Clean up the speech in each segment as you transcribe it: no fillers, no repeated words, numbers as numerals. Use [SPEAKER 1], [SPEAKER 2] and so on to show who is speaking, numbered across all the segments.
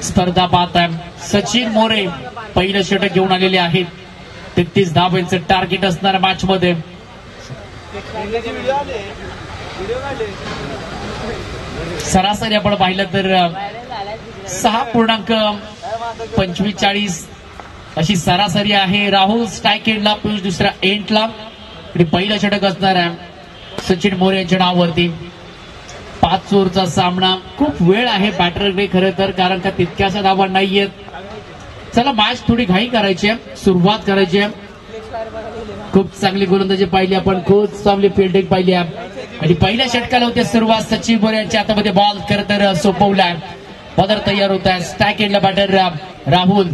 [SPEAKER 1] स्पर्धा पाहताय. सचिन मोरे पहिलं षटक घेऊन आलेले आहेत. 33 धावांचं टार्गेट असणार मॅच मध्ये. सरासरी आपण पाहिलं तर 6.45 अशी सरासरी आहे. राहुल स्ट्राईक एंडला, पियुष दुसऱ्या एंडला. आणि पहिलं षटक असणार आहे सचिन मोरे यांच्या नावावरती. 5 ओव्हरचा सामना. खूप वेळ आहे बॅटरकडे खरं तर, कारण का तितक्याशा धावा नाहीयेत. चला मॅच थोडी घाई करायची आहे, सुरुवात करायची आहे. खूप चांगली गोलंदाजी पाहिली आपण, खूप चांगली फिल्डिंग पाहिली आहे. आणि पहिल्या षटकाला होते सुरुवात. सचिन मोरे यांच्या हातामध्ये बॉल खरं तर सोपवलाय. बॉलर तयार होत आहे. स्ट्राईक एंडला बॅटर राहुल.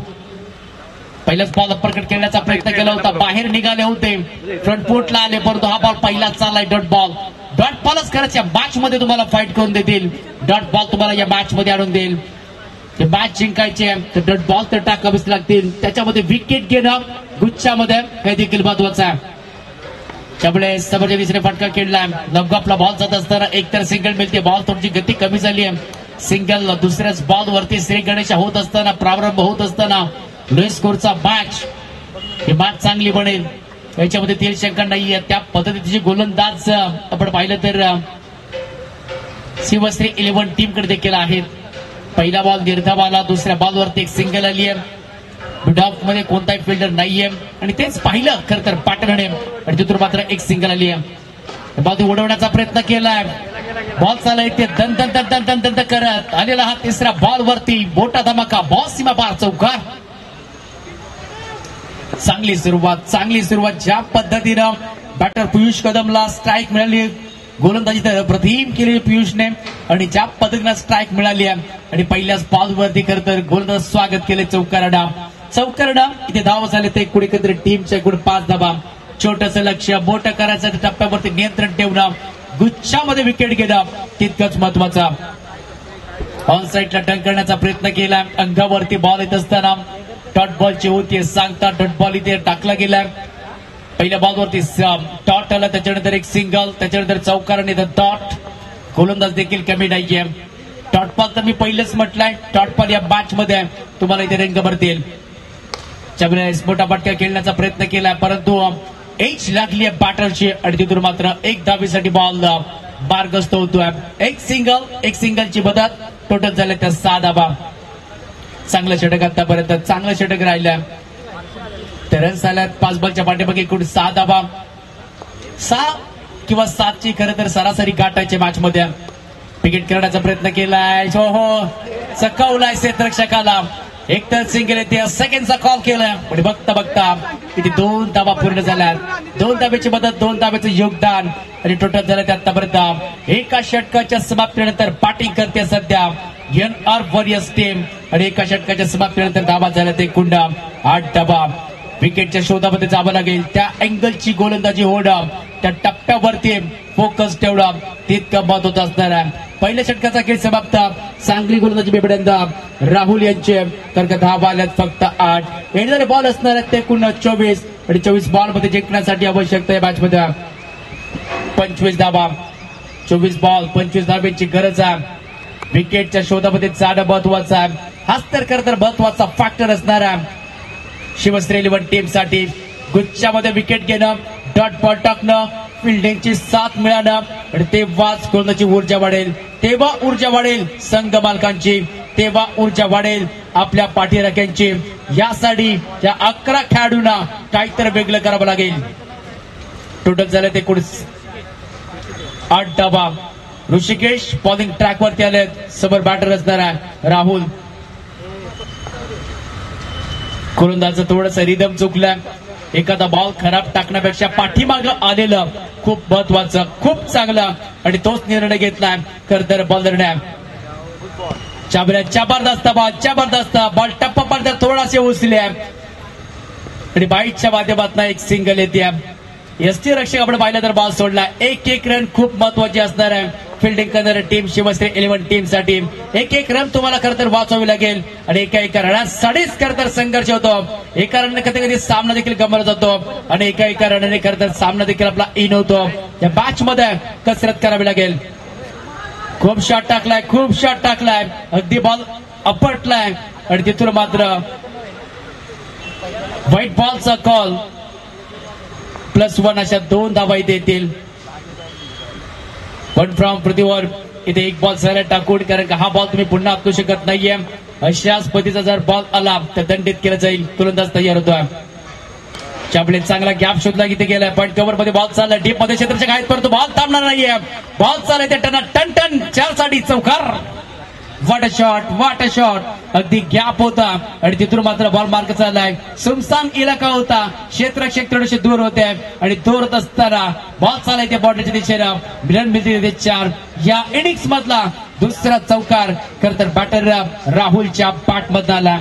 [SPEAKER 1] पहिलाच बॉल अपरकट करण्याचा प्रयत्न केला होता, बाहेर निघाले होते, फ्रंट फुटला आले, परंतु हा बॉल पहिलाच चाललाय डॉट बॉल. डॉट बॉलच खरंच या मॅच मध्ये तुम्हाला फाईट करून देतील. डॉट बॉल तुम्हाला या मॅच मध्ये आणून देईल. मॅच जिंकायचे तर डॉट बॉल तर टाकावेच लागतील. त्याच्यामध्ये विकेट घेणं गुच्छामध्ये काही देखील महत्वाचं आहे. त्यामुळे समोरच्या फटका खेळलाय. लवकरला बॉल जात असताना एकतर सिंगल मिळते. बॉल थोडीशी गती कमी झाली आहे. सिंगल दुसऱ्याच बॉल वरती श्री गणेश होत असताना, प्रारंभ होत असताना लो स्कोरचा मॅच. ही मॅच चांगली बनेल याच्यामध्ये तेल शंका नाहीये. त्या पद्धतीचे गोलंदाज आपण पाहिलं तर शिवश्री 11 टीम कडे देखील आहेत. पहिला बॉल निर्धाव आला, दुसऱ्या बॉलवरती एक सिंगल आली आहे. मिडऑफ मध्ये कोणताही फिल्डर नाहीये आणि तेच पाहिलं खरं तर पाटणने. आणि तिथून मात्र एक सिंगल आली आहे. बॉल उडवण्याचा प्रयत्न केलाय. बॉल चालला येते दन दन दन दन दन दन करत आलेला हा तिसऱ्या बॉल वरती मोठा धमाका. बॉल सीमा पार चौकार. चांगली सुरुवात, चांगली सुरुवात. ज्या पद्धतीनं बॅटर पियुष कदमला स्ट्राईक मिळाली, गोलंदाजी प्रतिम केली पियुषने, आणि ज्या पद्धतीनं स्ट्राईक मिळाली आहे आणि पहिल्याच बॉल वरती खरं तर गोलंदाज स्वागत केले. चौकारडा इथे धावा झाले ते कुठे कधी टीमच्या एकूण 5 धावा. छोटस लक्ष मोठं करायचं, टप्प्यावरती नियंत्रण ठेवणं, गुच्छामध्ये विकेट घेणं तितकंच महत्वाचं. ऑन साईडला टर्न करण्याचा प्रयत्न केला. अंगावरती बॉल येत असताना डॉट बॉलची होती सांगता डॉट बॉल इथे टाकला गेलाय. पहिल्या बॉलवरती डॉट आला, त्याच्यानंतर एक सिंगल, त्याच्यानंतर चौकार आणि डॉट. गोलंदाज देखील कमी नाहीये. डॉट बॉल तर मी पहिलेच म्हटलंय, डॉट बॉल या मॅच मध्ये तुम्हाला इथे रंग भरतील. त्यामुळे मोठा फटका खेळण्याचा प्रयत्न केलाय, परंतु एज लागली आहे बॅटरची आणि तिथून मात्र एक धावेसाठी बॉल बारगस्त होतोय. एक सिंगलची मदत. टोटल झाल्या त्या 6 धावा. चांगलं षटक आतापर्यंत, चांगलं षटक राहिलं. तर रन्स आल्यात 5 बॉलच्या पाठीमागे एकूण 6 धावा. 6 किंवा 7ची खरं तर सरासरी गाठायची मॅच मध्ये. विकेट करण्याचा प्रयत्न केलाय, हो चकवलाय क्षेत्ररक्षकाला. एक तर सिंगल येते, सेकंडचा कॉल केलाय, पण बघता बघता इथे 2 धावा पूर्ण झाल्यात. 2 धावेची मदत, 2 धावेचं योगदान आणि टोटल झालं ते आतापर्यंत. एका षटकाच्या समाप्तीनंतर बॅटिंग करते सध्या NR वॉरियर्स टीम आणि एका षटकाच्या समाप्तीनंतर धावा झाल्या ते एकूण 8 धावा. विकेटच्या शोधामध्ये जावं लागेल. त्या अँगलची गोलंदाजी होणं, त्या टप्प्यावरती फोकस ठेवणं तितकं महत्वाचं असणार आहे. पहिल्या षटकाचा खेळ समाप्त. चांगली गोलंदाजी बेबड्यांदा राहुल यांचे, तर का धावा आल्यात फक्त 8. येणारे बॉल असणार आहेत ते एकूण 24 आणि 24 बॉल मध्ये जिंकण्यासाठी आवश्यकता आहे मॅच मध्ये 25 धावा. 24 बॉल 25 धाब्यांची गरज आहे. विकेटच्या शोधामध्ये जाणं महत्वाचं आहे. हाच तर खरं तर महत्वाचा फॅक्टर असणार आहे शिवश्री 11 टीम साठी. गुच्छामध्ये विकेट घेणं, डॉट बॉल टाकणं, फिल्डिंगची साथ मिळणं आणि तेव्हाच गोलंदाजी ऊर्जा वाढेल. तेव्हा ऊर्जा वाढेल संघ मालकांची, तेव्हा ऊर्जा वाढेल आपल्या पाठीराख्यांची. यासाठी या 11 खेळाडूंना काहीतरी वेगळं करावं लागेल. टोटल झाले ते 8 धावा. ऋषिकेश बॉलिंग ट्रॅक वरती आले. समोर बॅटर असणार आहे राहुल. गोलंदाज थोडंसं रिदम चुकलं. एखादा बॉल खराब टाकण्यापेक्षा पाठीमागं आलेलं खूप महत्वाचं, खूप चांगला, आणि तोच निर्णय घेतलाय खरं बॉलरने. जबरदस्त बॉल टप्पा पडतात थोडासे उचले आणि बाईटच्या माध्यमातून एक सिंगल येते. एसटी रक्षक आपण पाहिलं तर बॉल सोडला. एक रन खूप महत्वाची असणार आहे फिल्डिंग करणाऱ्या टीम शिवश्री 11 टीम साठी. एक रन तुम्हाला खरं तर वाचवावी लागेल आणि एका रनासाठीच खरं तर संघर्ष होतो. एका रनने कधी कधी सामना देखील गमवला जातो आणि एका रनाने खरं तर सामना देखील आपला इन होतो. या मॅच मध्ये कसरत करावी लागेल. खूप शॉट टाकलाय, अगदी बॉल आपटलाय आणि तिथून मात्र व्हाईट बॉलचा कॉल. +1 अशा 2 धावा इथे येतील. 1 फ्रॉम पृथ्वीवर इथे एक बॉल सगळ्यात टाकून, कारण का हा बॉल तुम्ही पुन्हा हाकलू शकत नाहीये. अशाच पद्धतीचा जर बॉल आला तर दंडित केला जाईल. तुलंदाज तयार होतोय. चाबळे चांगला गॅप शोधला, इथे गेलाय पॉइंट कव्हर मध्ये बॉल चालला डीप मध्ये क्षेत्राच्या खाली, परंतु बॉल थांबणार नाहीये. बॉल चाललाय ते टन टन 4 साठी चौकार. What a shot. अगदी गॅप होता आणि तिथून मात्र बॉल मार्क चाललाय. सुमसान इलाका होता, क्षेत्ररक्षक थोडेसे दूर होते आणि दूर होत असताना बॉल चाललाय त्या बॉर्डरच्या दिशेनं. मिलन मिळते तिथे 4. या इनिंग्स मधला दुसरा चौकार खरं तर बॅटर राहुलच्या बॅट मधून आला.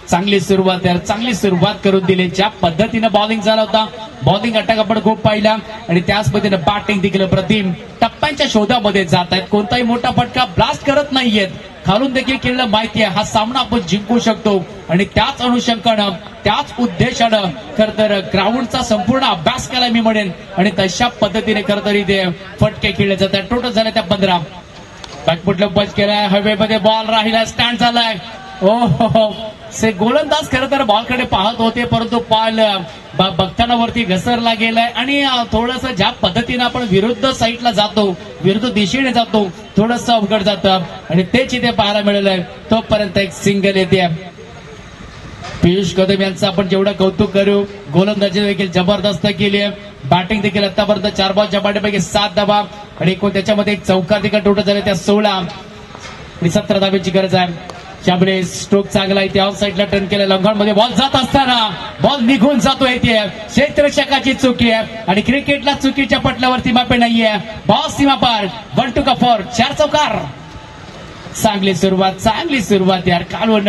[SPEAKER 1] चांगली सुरुवात करून दिली. ज्या पद्धतीने बॉलिंग झाला होता, बॉलिंग अटॅक आपण खूप पाहिला आणि त्याच पद्धतीने बॅटिंग देखील प्रतिम टप्प्यांच्या शोधामध्ये जात आहेत. कोणताही मोठा फटका ब्लास्ट करत नाहीयेत. खालून देखील खेळलं माहिती आहे, हा सामना आपण जिंकू शकतो आणि त्याच अनुषंगानं त्याच उद्देशानं खरं तर ग्राउंडचा संपूर्ण अभ्यास केला मी म्हणेन आणि तशा पद्धतीने खरं तर इथे फटके खेळले जातात. टोटल झाले त्या 15. बॅकफुटला बच केलाय, हवेमध्ये बॉल राहिला, स्टँड झालाय. हो से गोलंदाज खरं तर बॉलकडे पाहत होते, परंतु बॉल बघताना वरती घसरला गेलाय आणि थोडस ज्या पद्धतीने आपण विरुद्ध साईडला जातो, विरुद्ध दिशेने जातो, थोडस अवघड जातं आणि तेच इथे पाहायला मिळालंय. तोपर्यंत एक सिंगल येते. पियुष कदम यांचं आपण जेवढं कौतुक करू, गोलंदाजी देखील जबरदस्त केली आहे. बॅटिंग देखील आतापर्यंत 4 बॉलच्या बॅटिंगपैकी 7 धावा आणि त्याच्यामध्ये एक चौकार देखील टोटल झाले त्या 16 आणि 17 धाब्याची गरज आहे. त्यामुळे स्ट्रोक चांगला इथे ऑफ साईडला टर्न केला. लंघामध्ये बॉल जात असताना बॉल निघून जातो. इथे क्षेत्ररक्षकाची चुकी आहे आणि क्रिकेटला चुकीच्या पटलावरती मापे नाहीये. बॉल सीमा पार. 1 to 4. 4 चौकार. चांगली सुरुवात यार. कालवण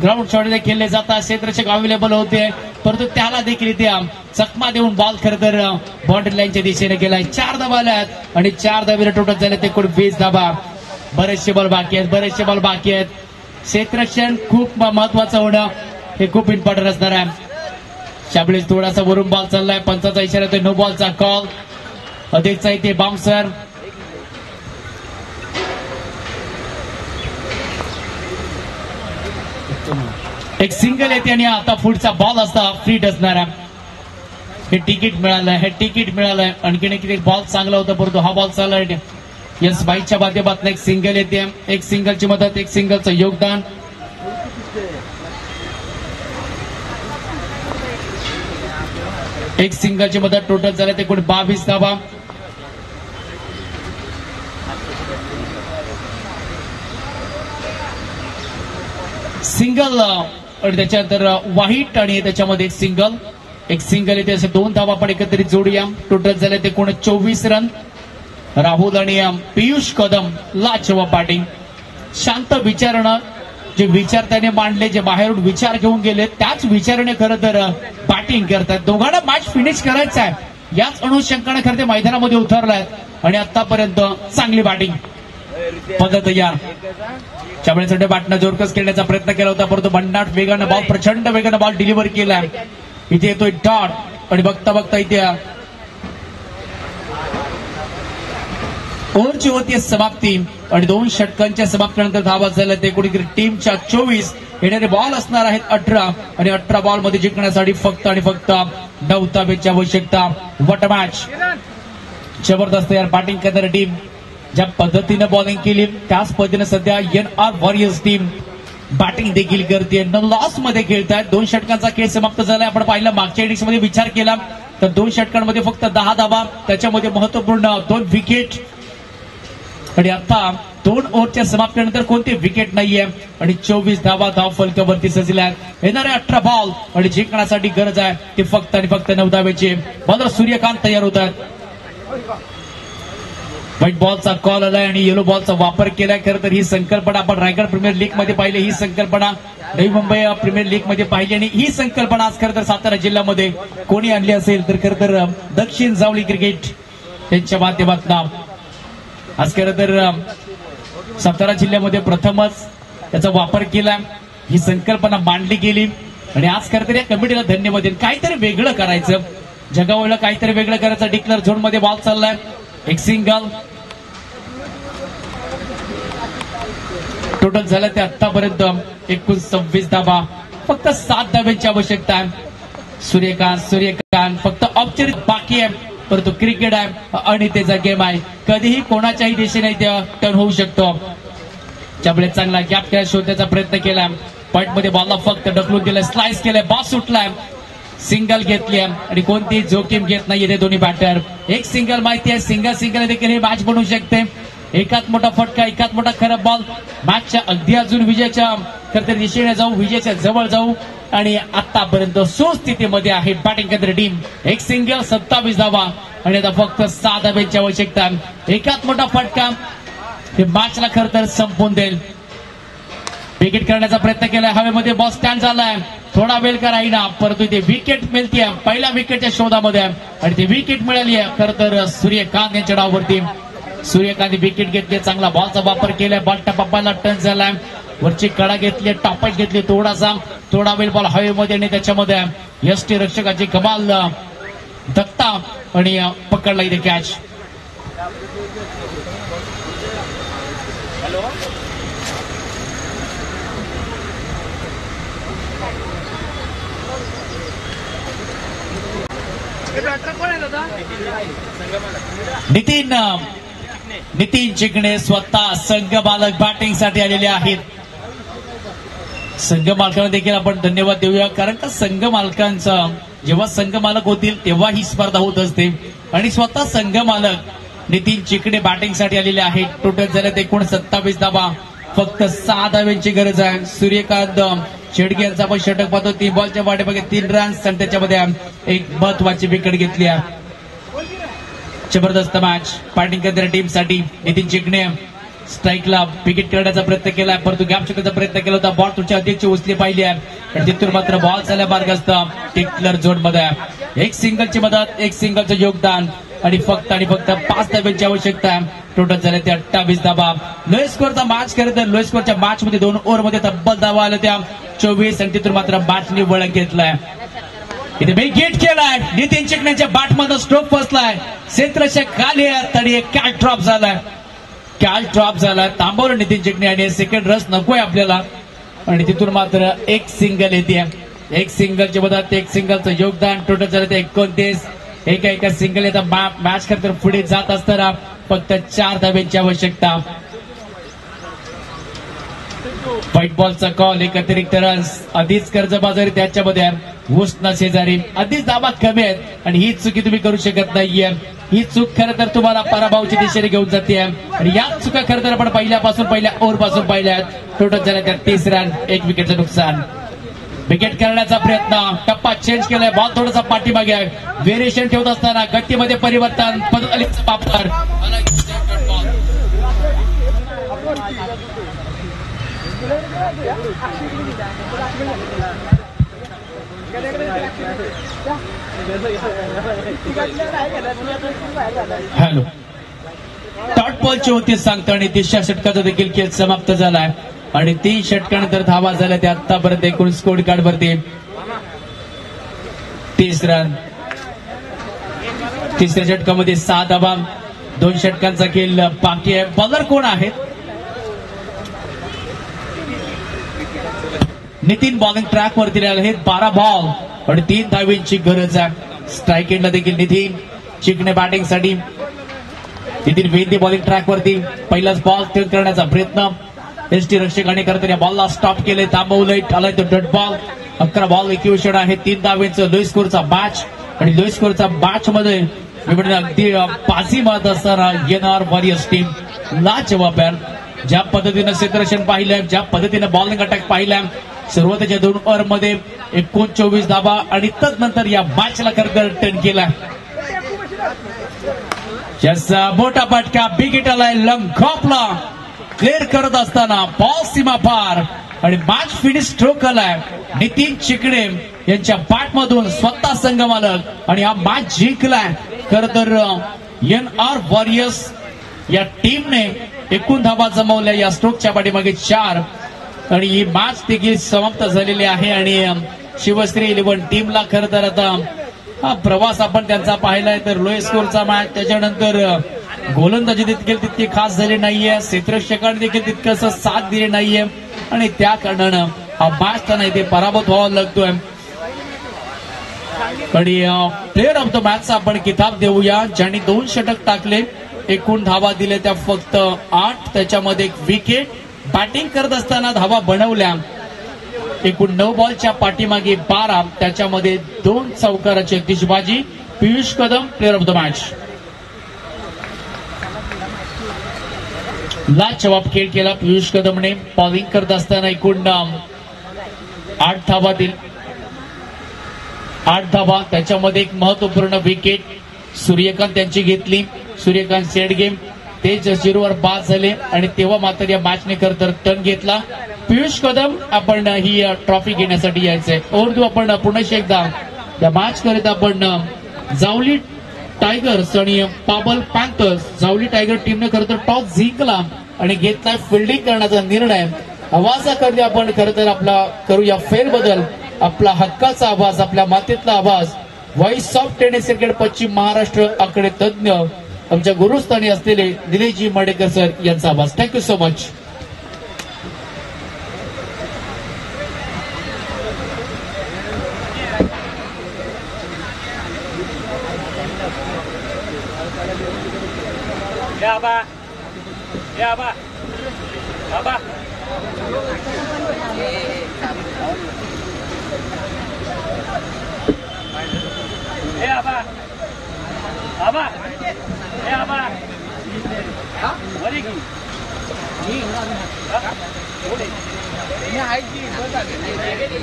[SPEAKER 1] ग्राउंड शॉट खेळले जातात, क्षेत्ररक्षक अवेलेबल होते, परंतु त्याला देखील इथे चकमा देऊन बॉल खरं तर बाउंड्री लाईनच्या दिशेने गेलाय. 4 धावा आल्यात आणि 4 धाबीला टोटल झाले ते 20 धाबा. बरेचसे बॉल बाकी आहेत. क्षेत्ररक्षण खूप महत्वाचं होणं हे खूप इम्पॉर्टंट असणार आहे. शाबळे थोडासा वरून बॉल चाललाय, पंचाचा इशारा येतोय, नो बॉलचा कॉल. अधिकचा इथे बाउन्सर. एक सिंगल येते आणि आता पुढचा बॉल असता फ्रीट असणार आहे. हे तिकीट मिळालंय. आणखीन एक बॉल चांगला होता, परंतु हा बॉल चाललाय. यस बाईकच्या माध्यमातून एक सिंगल येते. एक सिंगलची मदत, एक सिंगलचं योगदान. एक सिंगलची मदत टोटल झाले ते 22 धावा. सिंगल आणि त्याच्यानंतर व्हाईट आणि त्याच्यामध्ये एक सिंगल येते. असे 2 धावा आपण एकत्रित जोडूया. टोटल झाले ते 24 रन. राहुल आणि पियुष कदम लाजवाब बॅटिंग. शांत विचारणं, जे विचार त्याने मांडले, जे बाहेरून विचार घेऊन गेले, त्याच विचाराने खरं तर बॅटिंग करतात. दोघांना मॅच फिनिश करायचं आहे, याच अनुषंगाने खरं ते मैदानामध्ये उतरलाय आणि आतापर्यंत चांगली बॅटिंग पद्धत तयार. त्यामुळे बॅटनं जोरकस खेळण्याचा प्रयत्न केला होता, परंतु भन्नाट वेगानं बॉल, प्रचंड वेगानं बॉल डिलिव्हर केलाय. इथे येतोय डॉट आणि बघता इथे ओव्हरची होती समाप्ती आणि 2 षटकांच्या समाप्तीनंतर धावा झाल्या ते टीमच्या 24. येणारे बॉल असणार आहेत 18 आणि 18 बॉल मध्ये जिंकण्यासाठी फक्त 9 धाब्याची आवश्यकता. What a match. जबरदस्त यार बॅटिंग करणारी टीम. ज्या पद्धतीने बॉलिंग केली त्याच पद्धतीने सध्या NR वॉरियर्स टीम बॅटिंग देखील करते. लॉस मध्ये खेळतात. 2 षटकांचा खेळ समाप्त झालाय. आपण पाहिलं मागच्या इनिंग्स मध्ये विचार केला तर 2 षटकांमध्ये फक्त 10 धावा, त्याच्यामध्ये महत्वपूर्ण 2 विकेट आणि आता 2 ओव्हरच्या समाप्तीनंतर कोणते विकेट नाहीये आणि 24 धावा धाव फलकावरती सजल्या. येणारे 18 बॉल आणि जिंकण्यासाठी गरज आहे ते फक्त 9 धाब्याची. बॉलर सूर्यकांत तयार होतात. व्हाईट बॉलचा कॉल आलाय आणि येलो बॉलचा वापर केलाय. खरं तर ही संकल्पना आपण रायगड प्रीमियर लीग मध्ये पाहिली, ही संकल्पना नवी मुंबई प्रीमियर लीग मध्ये पाहिली आणि ही संकल्पना आज खरं तर सातारा जिल्ह्यामध्ये कोणी आणली असेल तर खरं तर दक्षिण जावली क्रिकेट त्यांच्या माध्यमातून आज खरं तर सातारा जिल्ह्यामध्ये प्रथमच त्याचा वापर केला. ही संकल्पना मांडली गेली आणि आज खरं तर या कमिटीला धन्यवाद. काहीतरी वेगळं करायचं, जगावलं काहीतरी वेगळं करायचं. डिक्लेअर झोन मध्ये बॉल चाललाय. एक सिंगल. टोटल झालं ते आतापर्यंत 26 धावा. फक्त 7 धाब्यांची आवश्यकता आहे. सूर्यकांत फक्त औपचारिक बाकी आहे, परंतु क्रिकेट आहे आणि त्याचा गेम आहे. कधीही कोणाच्याही दिशेने टर्न होऊ शकतो. त्यामुळे चांगला गॅप केला, शोधण्याचा प्रयत्न केला. पॉइंट मध्ये बॉलला फक्त ढकलून दिलाय, स्लाइस केलाय, बॉल सुटलाय, सिंगल घेतली आणि कोणतीही जोखीम घेत नाहीये ते दोन्ही बॅटर. एक सिंगल माहिती आहे, सिंगल देखील हे मॅच बनवू शकते. एकात मोठा फटका, एकात मोठा खराब बॉल, मॅचच्या अगदी अजून विजयाच्या खरं दिशेने जाऊ, विजयाच्या जवळ जाऊ आणि आतापर्यंत सुस्थितीमध्ये आहे बॅटिंग करणारी टीम. एक सिंगल 27 धावा आणि आता फक्त 6 धाब्यांची आवश्यकता. एकात मोठा फटका हे मॅचला खरं तर संपवून देईल. विकेट करण्याचा प्रयत्न केलाय, हवेमध्ये बॉल स्टँड झालाय, थोडा वेळ का राहीना, परंतु ते विकेट मिळते पहिल्या विकेटच्या शोधामध्ये आणि ती विकेट मिळाली आहे खरं तर सूर्यकांत यांच्या डाववरती. सूर्यकांत विकेट घेतली, चांगला बॉलचा वापर केलाय, बॉल टपापाला टर्न झालाय, वरची कडा घेतली, टॉपच घेतली, थोडा वेळ बॉल हवेमध्ये आणि त्याच्यामध्ये यष्टी रक्षकाची कमाल दत्ता आणि पकडला इथे कॅच. नितीन चिकणे स्वतः संघ मालक बॅटिंग साठी आलेले आहेत. संघ मालकांना देखील आपण धन्यवाद देऊया, कारण का संघ मालकांचा जेव्हा संघ मालक होतील तेव्हा ही स्पर्धा होत असते आणि स्वतः संघ मालक नितीन चिकणे बॅटिंग साठी आलेले आहेत. टोटल झाले 27 धावा, फक्त 6 धाव्यांची गरज आहे. सूर्यकांत शेडगे यांचा आपण षटक पाहतो, 3 बॉलच्या वाटेमागे 3 रन्स आणि त्याच्यामध्ये एक महत्वाची विकेट घेतली आहे. जबरदस्त मॅच बॅटिंग करणाऱ्या टीम साठी. नितीन चिकणे स्ट्राईकला विकेट करण्याचा प्रयत्न केलाय, परंतु गॅप चुकण्याचा प्रयत्न केला होता. बॉल तुमच्या अध्यक्ष उचली पाहिली आहे आणि तिथून मात्र बॉल झाल्या मार्ग असता टिकलर झोन मध्ये. एक सिंगलची मदत, एक सिंगलचं योगदान आणि फक्त 5 धाब्यांची आवश्यकता आहे. टोटल झाले ते 28 धावा. लो स्कोरचा मॅच करत तर लो स्कोरच्या मॅच मध्ये 2 ओव्हरमध्ये तब्बल धावा आल्या त्या 24 आणि तिथून मात्र मॅचने वळख घेतलाय. इथे विकेट केलाय, नितीन चिकण्याच्या बॅटमधून स्ट्रोक फसलाय, क्षेत्ररक्षक खाली तरी एक कॅच ड्रॉप झालाय, थांबवलं नितीन चिकणे आणि सेकंड रस नकोय आपल्याला आणि तिथून मात्र एक सिंगल येते. एक सिंगलची मदत, एक सिंगलचं योगदान. टोटल झालं ते 29. एका सिंगल येतात. मॅच खरं तर पुढे जात असताना फक्त 4 धाब्यांची आवश्यकता. व्हाईट बॉलचा कॉल, एक अतिरिक्त रन्स, आधीच कर्जबाजारी त्याच्यामध्ये उष्ण शेजारी, आधीच धावा कमी आहेत आणि ही चुकी तुम्ही करू शकत नाहीये. ही चूक खरं तर तुम्हाला पराभवाच्या दिशेने घेऊन जाते आणि या चुका खरं तर आपण पहिल्या ओव्हर पासून पाहिल्या आहेत. टोटल झाल्या त्या 30 रन, 1 विकेटचं नुकसान. विकेट करण्याचा प्रयत्न, टप्पा चेंज केलाय, बॉल थोडासा पाठीमागे आहे, व्हेरिएशन ठेवत असताना गतीमध्ये परिवर्तन, अलीचा वापर. हॅलो, टॉट बॉलची होती सांगता आणि 30 षटकाचा देखील खेळ समाप्त झालाय आणि 3 षटकानंतर धावा झाल्या त्या आतापर्यंत एकूण स्कोर कार्ड वरती 30 रन. तिसऱ्या षटकामध्ये 6 धावा, 2 षटकांचा खेळ बाकी आहे. बॉलर कोण आहेत? नितीन बॉलिंग ट्रॅक वरती राहिले आहेत. 12 बॉल आणि 3 धाव्यांची गरज आहे. स्ट्राईक एंडला देखील नितीन चिकणे बॅटिंग साठी. नितीन वेंदी बॉलिंग ट्रॅक वरती. पहिलाच बॉल टर्न करण्याचा प्रयत्न, एसटी रक्षकाने करत या बॉलला स्टॉप केले, थांबवलंय, आलाय तो डॉट बॉल. 11 बॉल 21 आहे. 3 धाव्यांचं लो स्कोरचा मॅच आणि लो स्कोरचा मॅच मध्ये अगदी पासी मारत असताना येणार वॉरियर्स टीम लाजवाब आहे. ज्या पद्धतीनं क्षेत्ररक्षण पाहिलंय, ज्या पद्धतीनं बॉलिंग अटॅक पाहिलाय, सुरुवातीच्या 2 ओव्हर मध्ये 29 धावा आणि तदनंतर या मॅचला खरं टर्न केला. मोठा फटका, विकेट आलाय, लंघॉपला क्लिअर करत असताना बॉल सीमा पार आणि मॅच फिनिश स्ट्रोक आलाय नितीन चिकणे यांच्या बॅटमधून, स्वतः संघ मालक आणि हा मॅच जिंकलाय. खरं तर NR वॉरियर्स या टीमने एकूण धावा जमवल्या या स्ट्रोकच्या पाठीमागे 4 आणि ही मॅच देखील समाप्त झालेली आहे. आणि शिवश्री 11 टीमला खरं तर आता हा प्रवास आपण त्यांचा पाहिलाय तर लो स्कोरचा मॅच, त्याच्यानंतर गोलंदाजी देखील तितके खास झाले नाहीये, क्षेत्ररक्षकाने देखील तितकंस साथ दिले नाहीये आणि त्या कारणानं हा मॅच त्यांना इथे पराभूत व्हावा लागतोय. आणि प्लेअर ऑफ द मॅचचा आपण किताब देऊया, ज्यांनी 2 षटक टाकले, एकूण धावा दिल्या त्या फक्त 8, त्याच्यामध्ये एक विकेट. बॅटिंग करत असताना धावा बनवल्या एकूण 9 बॉलच्या पाठीमागे 12, त्याच्यामध्ये 2 चौकाराची दिशबाजी. Piyush Kadam player of the match. लाजवाब खेळ केला पियुष कदमने. बॉलिंग करत असताना एकूण 8 धावा दिल्या, 8 धावा, त्याच्यामध्ये एक महत्वपूर्ण विकेट सूर्यकांत यांची घेतली. सूर्यकांत सेट गेम ते 0वर बाद झाले आणि तेव्हा मात्र या मॅचने खरं टर्न घेतला. पियुष कदम आपण ही ट्रॉफी घेण्यासाठी यायचंय. ओरदू आपण पुन्हा एकदा या मॅच करिता आपण जावली टायगर्स आणि पाबल पॅन्थर्स, जावली टायगर टीमने खरं तर टॉस जिंकला आणि घेतला फिल्डिंग करण्याचा निर्णय. आवाजाकरता आपण खरं तर आपला करूया फेरबदल. आपला हक्काचा आवाज, आपल्या मातेतला आवाज, व्हॉइस ऑफ टेनिस क्रिकेट पश्चिम महाराष्ट्र आकडे तज्ञ आमच्या गुरुस्थानी असलेले निलेशजी मडेकर सर यांचा आवाज. Thank you so much.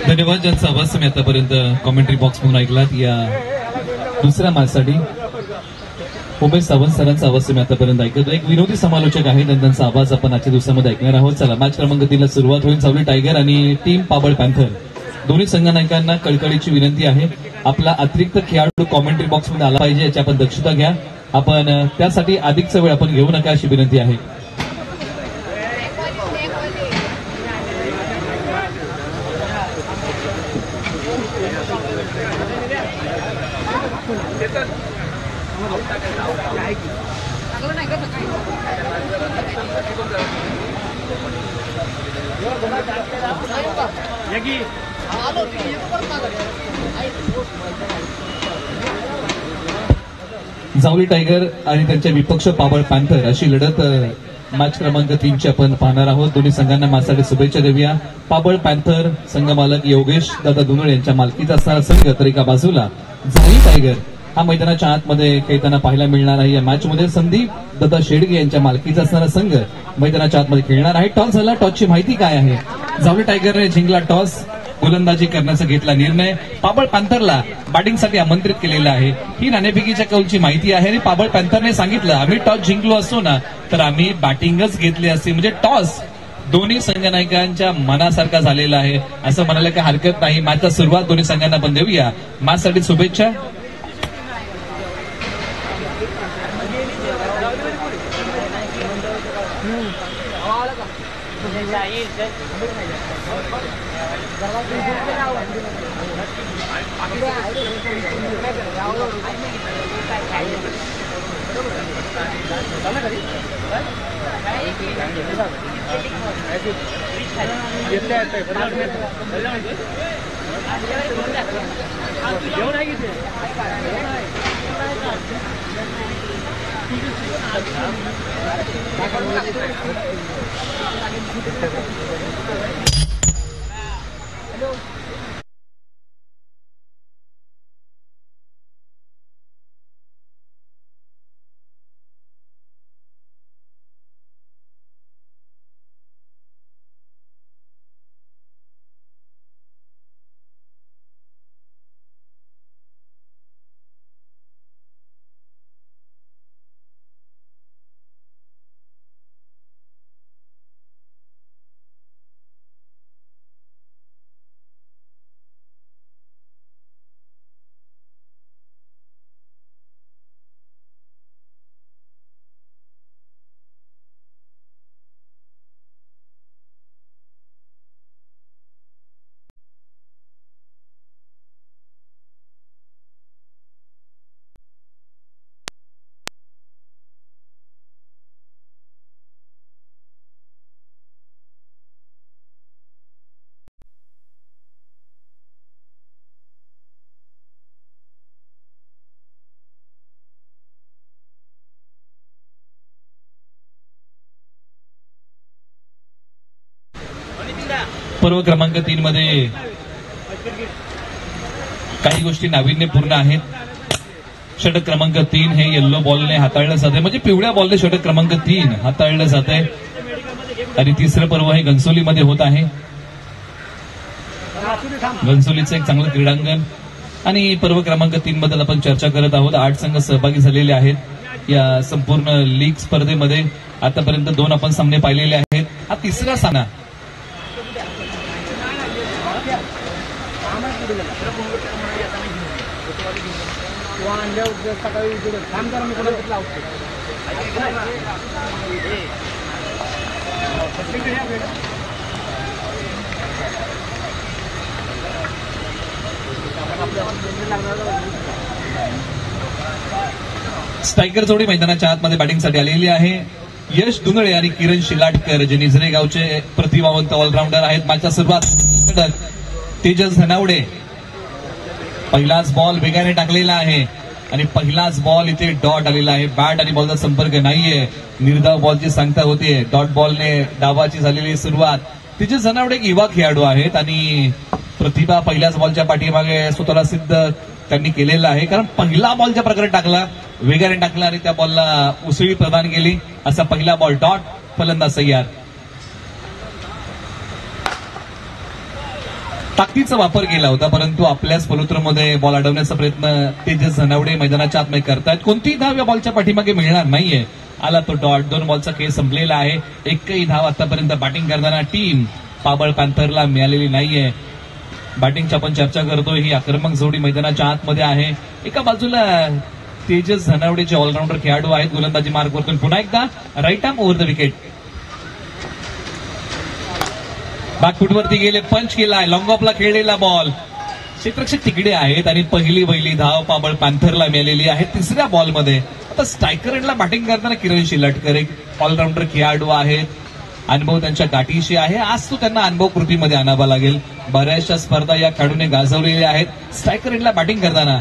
[SPEAKER 2] धन्यवाद ज्यांचा आवाज तुम्ही आतापर्यंत कॉमेंट्री बॉक्स म्हणून ऐकलात. या दुसऱ्या मॅचसाठी उमेश सावंत सरांचा आवाज तुम्ही आतापर्यंत ऐकतो. एक विनोदी समालोचक आहे, त्यांचा आवाज आपण आजच्या दिवसामध्ये ऐकणार आहोत. चला, मॅच क्रमांक 3ला सुरुवात होईल. जावली टायगर आणि टीम पाबळ पॅन्थर दोन्ही संघनायकांना कळकळीची विनंती आहे, आपला अतिरिक्त खेळाडू कॉमेंट्री बॉक्स मध्ये आला पाहिजे, याची आपण दक्षता घ्या. आपण त्यासाठी अधिकचा वेळ आपण घेऊ नका अशी विनंती आहे. जावली टायगर आणि त्यांच्या विपक्ष पाबळ पॅन्थर अशी लढत मॅच क्रमांक 3ची आपण पाहणार आहोत. दोन्ही संघांना मॅचसाठी शुभेच्छा देऊया. पाबळ पॅन्थर संघ मालक योगेश दादा धुनळे यांच्या मालकीचा असणारा संघ, तर एका बाजूला जावली टायगर हा मैदानाच्या आतमध्ये खेळताना पाहायला मिळणार आहे. या मॅचमध्ये संदीप दादा शेडगे यांच्या मालकीचा असणारा संघ मैदानाच्या आतमध्ये खेळणार आहे. टॉस झाला, टॉसची माहिती काय आहे? जावली टायगरने जिंकला टॉस, गोलंदाजी करण्याचा घेतला निर्णय. पाबळ पॅन्थरला बॅटिंगसाठी आमंत्रित केलेलं आहे. ही नाणेफेकीच्या कौलची माहिती आहे आणि पाबळ पॅन्थरने सांगितलं, आम्ही टॉस जिंकलो असतो ना तर आम्ही बॅटिंगच घेतली असती. म्हणजे टॉस दोन्ही संघनायकांच्या मनासारखा झालेला आहे असं म्हणायला काही हरकत नाही. मॅचचा सुरुवात दोन्ही संघांना आपण देऊया. मॅचसाठी शुभेच्छा. पर्व क्रमांक 3 मध्ये काही गोष्टी नाविन्यपूर्ण आहेत. षटक क्रमांक 3 हे येल्लो बॉलने हाताळलं जाते, म्हणजे पिवळ्या बॉलने षटक क्रमांक 3 हाताळलं जात आहे. आणि तिसरं पर्व हे घनसोलीमध्ये होत आहे. घनसोलीचं एक चांगलं क्रीडांगण आणि पर्व क्रमांक 3 बद्दल आपण चर्चा करत आहोत. 8 संघ सहभागी झालेले आहेत या संपूर्ण लीग स्पर्धेमध्ये. आतापर्यंत 2 आपण सामने पाहिलेले आहेत. हा तिसरा सामना. स्ट्रायकर जोडी मैदानाच्या आतमध्ये बॅटिंगसाठी आलेली आहे. यश दुंगळे आणि किरण शिलाटकर जे निझरे गावचे प्रतिभावंत ऑलराऊंडर आहेत. मॅचच्या सुरुवात तेजस धनावडे पहिलाच बॉल वेगाने टाकलेला आहे आणि पहिलाच बॉल इथे डॉट आलेला आहे. बॅट आणि बॉलचा संपर्क नाहीये. निर्धाव बॉलची सांगता होतीये. डॉट बॉलने डावाची झालेली सुरुवात. तेजस धनावडे एक युवा खेळाडू आहेत आणि प्रतिभा पहिल्याच बॉलच्या पाठीमागे स्वतःला सिद्ध त्यांनी केलेलं आहे. कारण पहिला बॉल ज्या प्रकारे टाकला, वेगाने टाकला आणि त्या बॉलला उसळी प्रदान केली. असा पहिला बॉल डॉट, फलंदाज तयार. ताकदीचा वापर केला होता, परंतु आपल्याच फलोत्रमध्ये बॉल अडवण्याचा प्रयत्न तेजस धनावडे मैदानाच्या आतमध्ये करतायत. कोणतीही धाव या बॉलच्या पाठीमागे मिळणार नाहीये. आला तो डॉट. 2 बॉलचा खेळ संपलेला आहे. एकही धाव आतापर्यंत बॅटिंग करताना टीम पाबळ पॅन्थरला मिळालेली नाहीये. बॅटिंगची आपण चर्चा करतोय. ही आक्रमक जोडी मैदानाच्या आतमध्ये आहे. एका बाजूला तेजस धनावडेचे ऑलराऊंडर खेळाडू आहेत. गोलंदाजी मार्गवरतून पुन्हा एकदा right arm over the wicket. बॅकफुटवरती गेले, पंच केलाय. लॉंग ऑफला खेळलेला बॉल. क्षेत्ररक्षक तिकडे आहेत आणि पहिली धाव पाबळ पॅन्थरला मिळालेली आहे तिसऱ्या बॉलमध्ये. आता स्ट्रायकर एंडला बॅटिंग करताना किरण शिलाटकर एक ऑलराऊंडर खेळाडू आहेत. अनुभव त्यांच्या गाठीशी आहे. आज तो त्यांना अनुभव कृतीमध्ये आणावा लागेल. बऱ्याचशा स्पर्धा या खेळाडूने गाजवलेल्या आहेत. स्ट्रायकर एंडला बॅटिंग करताना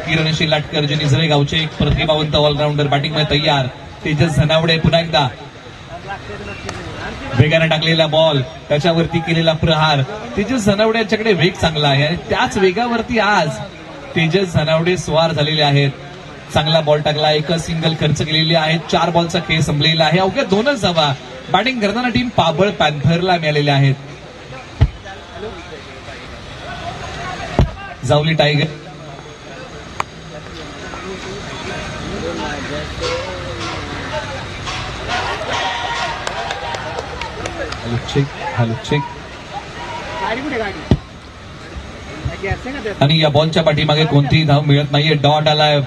[SPEAKER 2] किरण शिलाटकर जे निझरे गावचे एक प्रतिभावंत ऑलराऊंडर बॅटिंगमध्ये तयार. तेजस धनावडे पुन्हा एकदा वेगाने टाकलेला बॉल, त्याच्यावरती केलेला प्रहार. तेजस धनावडे यांच्याकडे वेग चांगला आहे आणि त्याच वेगावरती आज तेजस धनावडे स्वार झालेले आहेत. चांगला बॉल टाकला. एकच सिंगल खर्च केलेली आहे. 4 बॉलचा खेळ संपलेला आहे. अवघ्या 2च धावा बॅटिंग करताना टीम पाबळ पॅन्थरला मिळालेल्या आहेत. जावली टायगर आणि या बॉलच्या पाठीमागे कोणतीही धाव मिळत नाहीये. डॉट आलाय.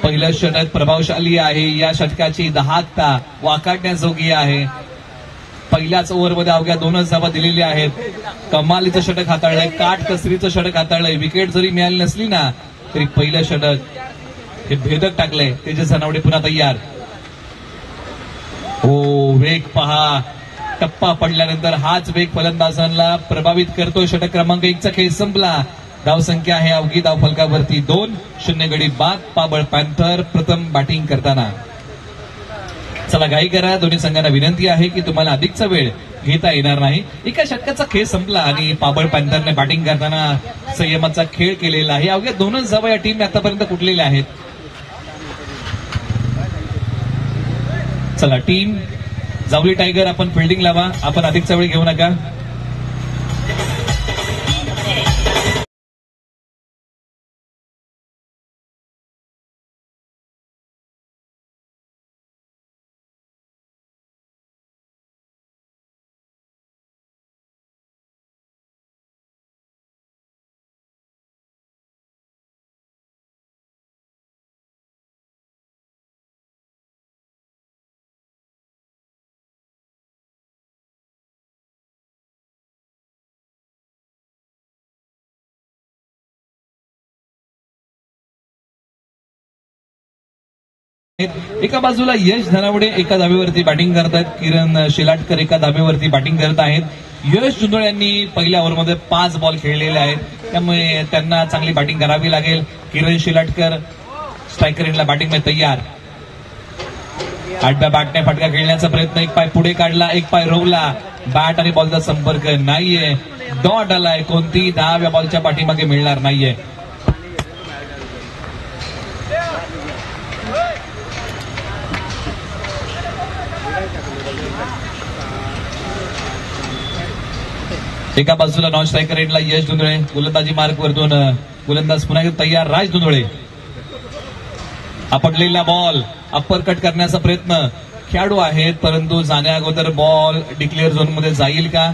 [SPEAKER 2] पहिलं षटक प्रभावशाली आहे. या षटकाची दहाकता वाकाटण्याजोगी आहे. पहिल्याच ओव्हरमध्ये अवघ्या 2च धावा दिलेल्या आहेत. कमालीचं षटक हाताळलंय. काटकसरीचं षटक हाताळलंय. विकेट जरी मिळाली नसली ना तरी पहिलं षटक हे भेदक टाकलंय. तेजस धनावडे पुन्हा तयार. हो, वेग पहा. टप्पा पडल्यानंतर हाच वेग फलंदाजांना प्रभावित करतो. षटक क्रमांक 1चा खेळ संपला. धावसंख्या आहे अवघी धाव फलकावरती 2-0 गडी बाद. पाबळ पॅन्थर प्रथम बॅटिंग करताना. चला घाई करा. दोन्ही संघांना विनंती आहे की तुम्हाला अधिकचा वेळ घेता येणार नाही. एका षटकाचा खेळ संपला आणि पाबळ पॅन्थरने बॅटिंग करताना संयमाचा खेळ केलेला आहे. अवघ्या 2च धावा या टीम आतापर्यंत कुठलेल्या आहेत. चला टीम जावली टायगर, आपण फिल्डिंग लावा. आपण अधिकचा वेळ घेऊ नका. एका बाजूला यश धनावडे एका धाब्यावरती बॅटिंग करतायत. किरण शिलाटकर एका धाब्यावरती बॅटिंग करत आहेत. यश जुंदळ यांनी पहिल्या ओव्हरमध्ये 5 बॉल खेळलेले आहेत, त्यामुळे त्यांना चांगली बॅटिंग करावी लागेल. किरण शिलाटकर स्ट्रायकर एंडला बॅटिंगमध्ये तयार. आडव्या बॅटने फटका खेळण्याचा प्रयत्न. एक पाय पुढे काढला, एक पाय रोवला. बॅट आणि बॉलचा संपर्क नाहीये. डॉट आलाय. कोणती धाव या बॉलच्या पाठीमागे मिळणार नाहीये. एका बाजूला नॉन स्ट्रायकर एंडला यश धुंदळे, गोलंदाजी मार्क वरतून गोलंदाज पुन्हा एकदा तयार. राज धुंदळे, आपटलेला बॉल अप्पर कट करण्याचा प्रयत्न. खेळाडू आहेत परंतु जाण्या अगोदर बॉल डिक्लेअर झोन मध्ये जाईल का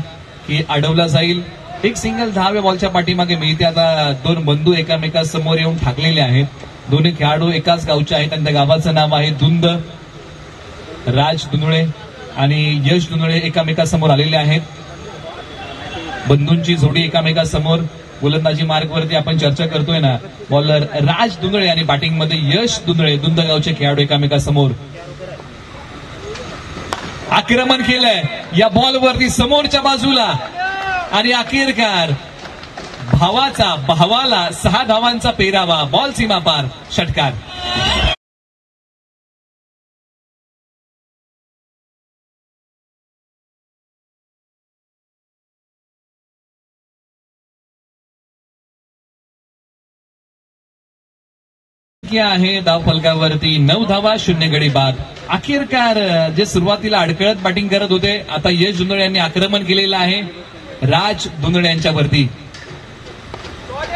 [SPEAKER 2] की अडवला जाईल. एक सिंगल धाव या बॉलच्या पाठीमागे मिळते. आता दोन बंधू एकामेकासमोर येऊन ठाकलेले आहेत. दोन्ही खेळाडू एकाच गावचे आहेत आणि त्या गावाचं नाव आहे धुंद. राज धुंदळे आणि यश धुंदळे एकामेकासमोर आलेले आहेत. बंधूंची जोडी एकामेकासमोर. गोलंदाजी मार्ग वरती आपण चर्चा करतोय ना. बॉलर राज धुंदळे आणि बॅटिंग मध्ये यश धुंदळे, दुंदगावचे खेळाडू एकामेकासमोर. आक्रमण केलंय या बॉलवरती समोरच्या बाजूला आणि अखेरकार भावाला 6 धावांचा पेरावा. बॉल सीमा पार, षटकार. आहे धाव फलकावरती 9 धावा, 0 गडी बाद. अखेरकार जे सुरुवातीला अडकळत बॅटिंग करत होते, आता यश धुंदळे यांनी आक्रमण केलेलं आहे राज धुंदळे यांच्यावरती.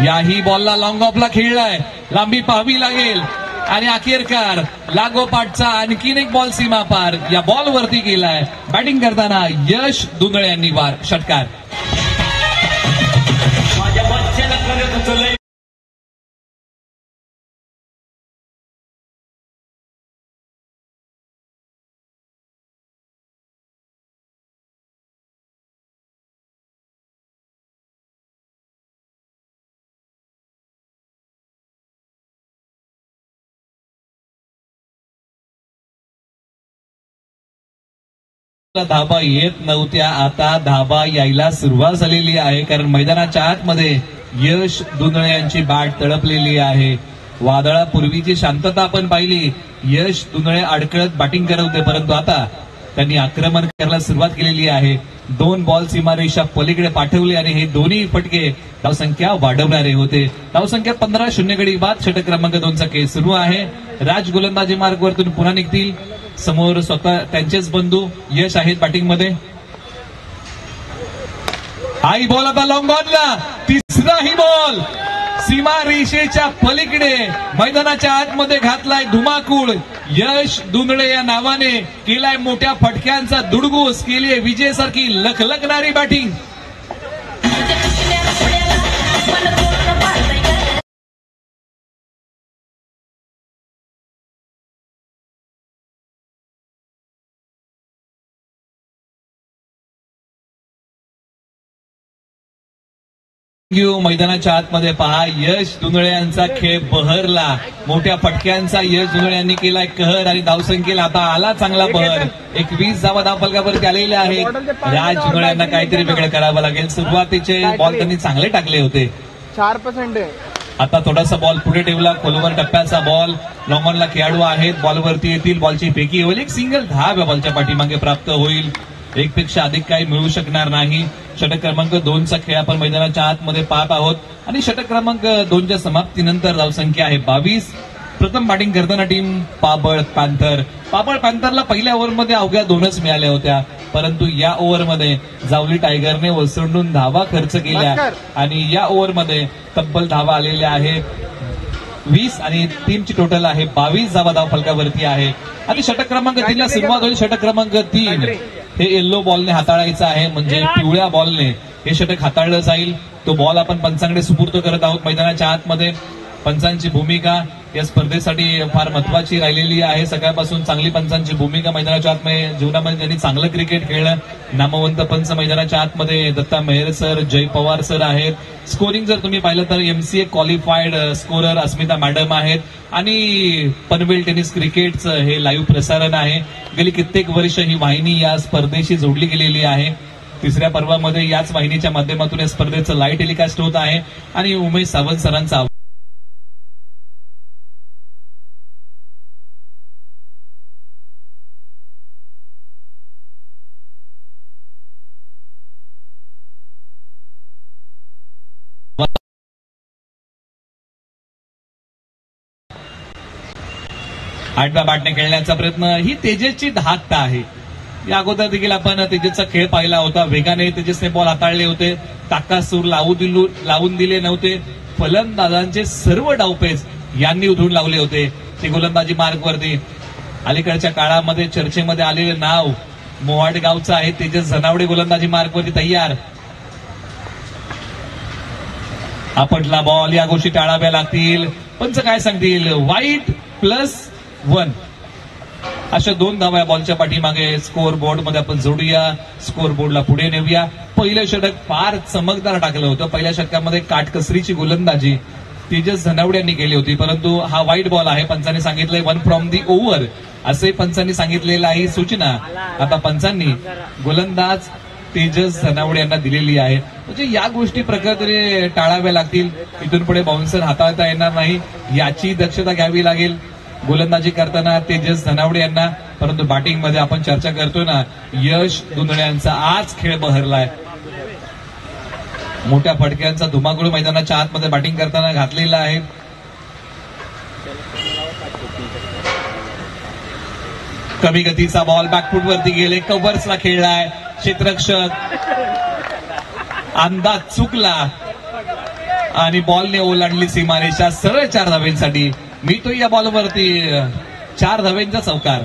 [SPEAKER 2] याही बॉलला लॉंग ऑफला खेळलाय. लांबी पाहावी लागेल आणि अखेरकार लागोपाठचा आणखीन एक बॉल सीमा पार या बॉलवरती गेलाय. बॅटिंग करताना यश धुंदळे यांनी वार, षटकार. धाबा येत नव्हत्या, आता धाबा यायला सुरुवात झालेली आहे. कारण मैदानाच्या आतमध्ये यश धुंदळे यांची बॅट तडपलेली आहे. वादळापूर्वीची शांतता आपण पाहिली. यश धुंदळे अडकळत बॅटिंग करत होते परंतु आता त्यांनी आक्रमण करायला सुरुवात केलेली आहे. 2 बॉल सीमारेषा पलीकडे पाठवले आणि हे दोन्ही फटके धावसंख्या वाढवणारे होते. धावसंख्या 15, 0 गडी बाद. षटक क्रमांक 2चा खेळ सुरू आहे. राज गोलंदाजी मार्गवरतून पुन्हा निघतील. समोर स्वतः त्यांचेच बंधू यश आहेत बॅटिंग मध्ये. हाई बॉल आता लॉंग ऑनला. तिसराही बॉल सीमा रेषेच्या पलीकडे मैदानाच्या आतमध्ये घातलाय धुमाकूळ. यश धुंदळे या नावाने केलाय मोठ्या फटक्यांचा दुडगूस. केली विजयसारखी लखलखणारी बॅटिंग. मैदानाच्या आतमध्ये पहा यश धुंदळे यांचा खेळ बहरला. मोठ्या फटक्यांचा यश धुंदळे यांनी केलाय कहर आणि धावसंख्येला आता आला चांगला बहर. 21 धावा धाव फलकावरती आलेल्या आहेत. राज धुंदळे यांना काहीतरी वेगळं करावं लागेल. सुरुवातीचे बॉल त्यांनी चांगले टाकले होते.
[SPEAKER 3] 4%
[SPEAKER 2] आता थोडासा बॉल पुढे ठेवला. खोलवर टप्प्याचा बॉल. लॉंग ऑनला खेळाडू आहेत. बॉलवरती येतील. बॉलची फेकी होईल. एक सिंगल धाव या बॉलच्या पाठीमागे प्राप्त होईल. एकपेक्षा अधिक काही मिळू शकणार नाही. षटक क्रमांक 2चा खेळ आपण मैदानाच्या आतमध्ये पाहत आहोत आणि षटक क्रमांक 2च्या समाप्तीनंतर धावसंख्या आहे 22. प्रथम बॅटिंग करताना टीम पाबळ पॅन्थर. पाबळ पॅन्थरला पहिल्या ओव्हरमध्ये अवघ्या 2च मिळाल्या होत्या परंतु या ओव्हरमध्ये जावली टायगरने ओसंडून धावा खर्च केल्या आणि या ओव्हरमध्ये तब्बल धावा आलेल्या आहेत 20 आणि टीमची टोटल आहे 22 धावा धाव फलकावरती आहे. आणि षटक क्रमांक 3ला सुरुवात होईल. षटक क्रमांक 3 हे येल्लो बॉलने हाताळायचं आहे म्हणजे पिवळ्या बॉलने हे षटक हाताळलं जाईल. तो बॉल आपण पंचांकडे सुपूर्द करत आहोत. मैदानाच्या आतमध्ये पंचांची भूमिका या स्पर्धेसाठी फार महत्वाची राहिलेली आहे. सकाळपासून चांगली पंचांची भूमिका मैदानाच्या आतमध्ये जीवनामध्ये त्यांनी चांगलं क्रिकेट खेळलं. नामवंत पंच मैदानाच्या आतमध्ये दत्ता मेहर सर, जय पवार सर आहेत. स्कोरिंग जर तुम्ही पाहिलं तर MCA क्वालिफाईड स्कोरर अस्मिता मॅडम आहेत आणि पनवेल टेनिस क्रिकेटचं हे लाईव्ह प्रसारण आहे. गेली कित्येक वर्ष ही वाहिनी या स्पर्धेशी जोडली गेलेली आहे. तिसऱ्या पर्वामध्ये याच वाहिनीच्या माध्यमातून या स्पर्धेचं लाईव्ह टेलिकास्ट होत आहे आणि उमेश सावंत सरांचा आठव्या बॅटने खेळण्याचा प्रयत्न, ही तेजसची धाकता आहे. या अगोदर देखील आपण तेजसचा खेळ पाहिला होता. वेगाने तेजसने बॉल हाताळले होते, ताकासूर लावून दिले नव्हते. फलंदाजांचे सर्व डावपेच यांनी उधळून लावले होते. ते गोलंदाजी मार्गवरती अलीकडच्या काळामध्ये चर्चेमध्ये आलेले नाव मोहाड गावचं आहे. तेजस धनावडे गोलंदाजी मार्गवरती तयार. आपटला बॉल, या गोष्टी टाळाव्या लागतील. पंच काय सांगतील? वाईट +1 अशा 2 धावा या बॉलच्या पाठीमागे स्कोअर बोर्ड मध्ये आपण जोडूया. स्कोअर बोर्डला पुढे नेऊया. पहिलं षटक फार चमकदार टाकलं होतं. पहिल्या षटकामध्ये काटकसरीची गोलंदाजी तेजस धनावडे यांनी केली होती, परंतु हा वाईट बॉल आहे. पंचांनी सांगितलंय 1 फ्रॉम दी ओव्हर, असे पंचांनी सांगितलेलं आहे सूचना. आता पंचांनी गोलंदाज तेजस धनावडे यांना दिलेली आहे. म्हणजे या गोष्टी प्रकारे टाळाव्या लागतील. इथून पुढे बाउन्सर हाताळता येणार नाही, याची दक्षता घ्यावी लागेल गोलंदाजी करताना तेजस धनावडे यांना. परंतु बॅटिंग मध्ये आपण चर्चा करतोय ना, यश दुंदळे यांचा आज खेळ बहरलाय. मोठ्या फटक्यांचा धुमाकूळ मैदानाच्या आतमध्ये बॅटिंग करताना घातलेला आहे. कमी गतीचा बॉल बॅकफूट वरती गेले, कव्हर्सला खेळलाय क्षेत्ररक्षक. अंदाज चुकला आणि बॉलने ओलांडली सीमारेषा. सरळ 4 धावेंसाठी मिळतो या बॉलवरती 4 धावेंचा चौकार.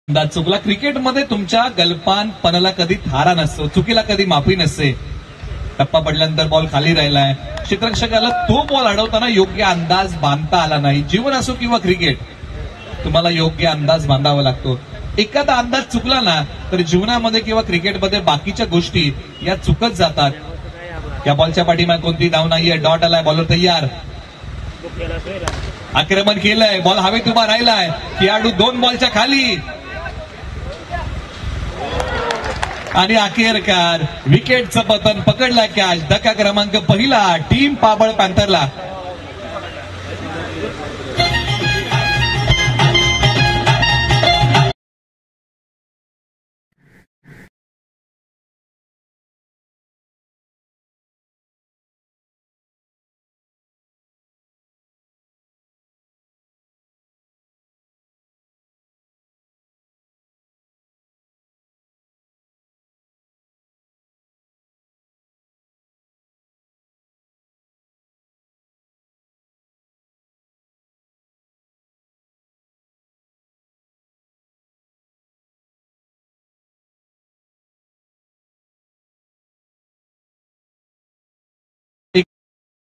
[SPEAKER 2] अंदाज चुकला. क्रिकेटमध्ये तुमच्या गलपानपणाला कधी थारा नसतो, चुकीला कधी माफी नसते. टप्पा पडल्यानंतर बॉल खाली राहिलाय. क्षेत्ररक्षकाला तो बॉल अडवताना योग्य अंदाज बांधता आला नाही. जीवन असो किंवा क्रिकेट, तुम्हाला योग्य अंदाज बांधावा लागतो. एखादा अंदाज चुकला ना तर जीवनामध्ये किंवा क्रिकेटमध्ये बाकीच्या गोष्टी या चुकत जातात. या बॉलच्या पाठीमागे कोणती धाव नाहीये. डॉट आलाय, बॉलर तयार. आक्रमण केलंय, बॉल हवेत उभा राहिलाय. खेळाडू 2 बॉलच्या खाली आणि अखेरकार विकेटचं पतन. पकडला कॅच. धक्का क्रमांक पहिला टीम पाबळ पॅन्थरला.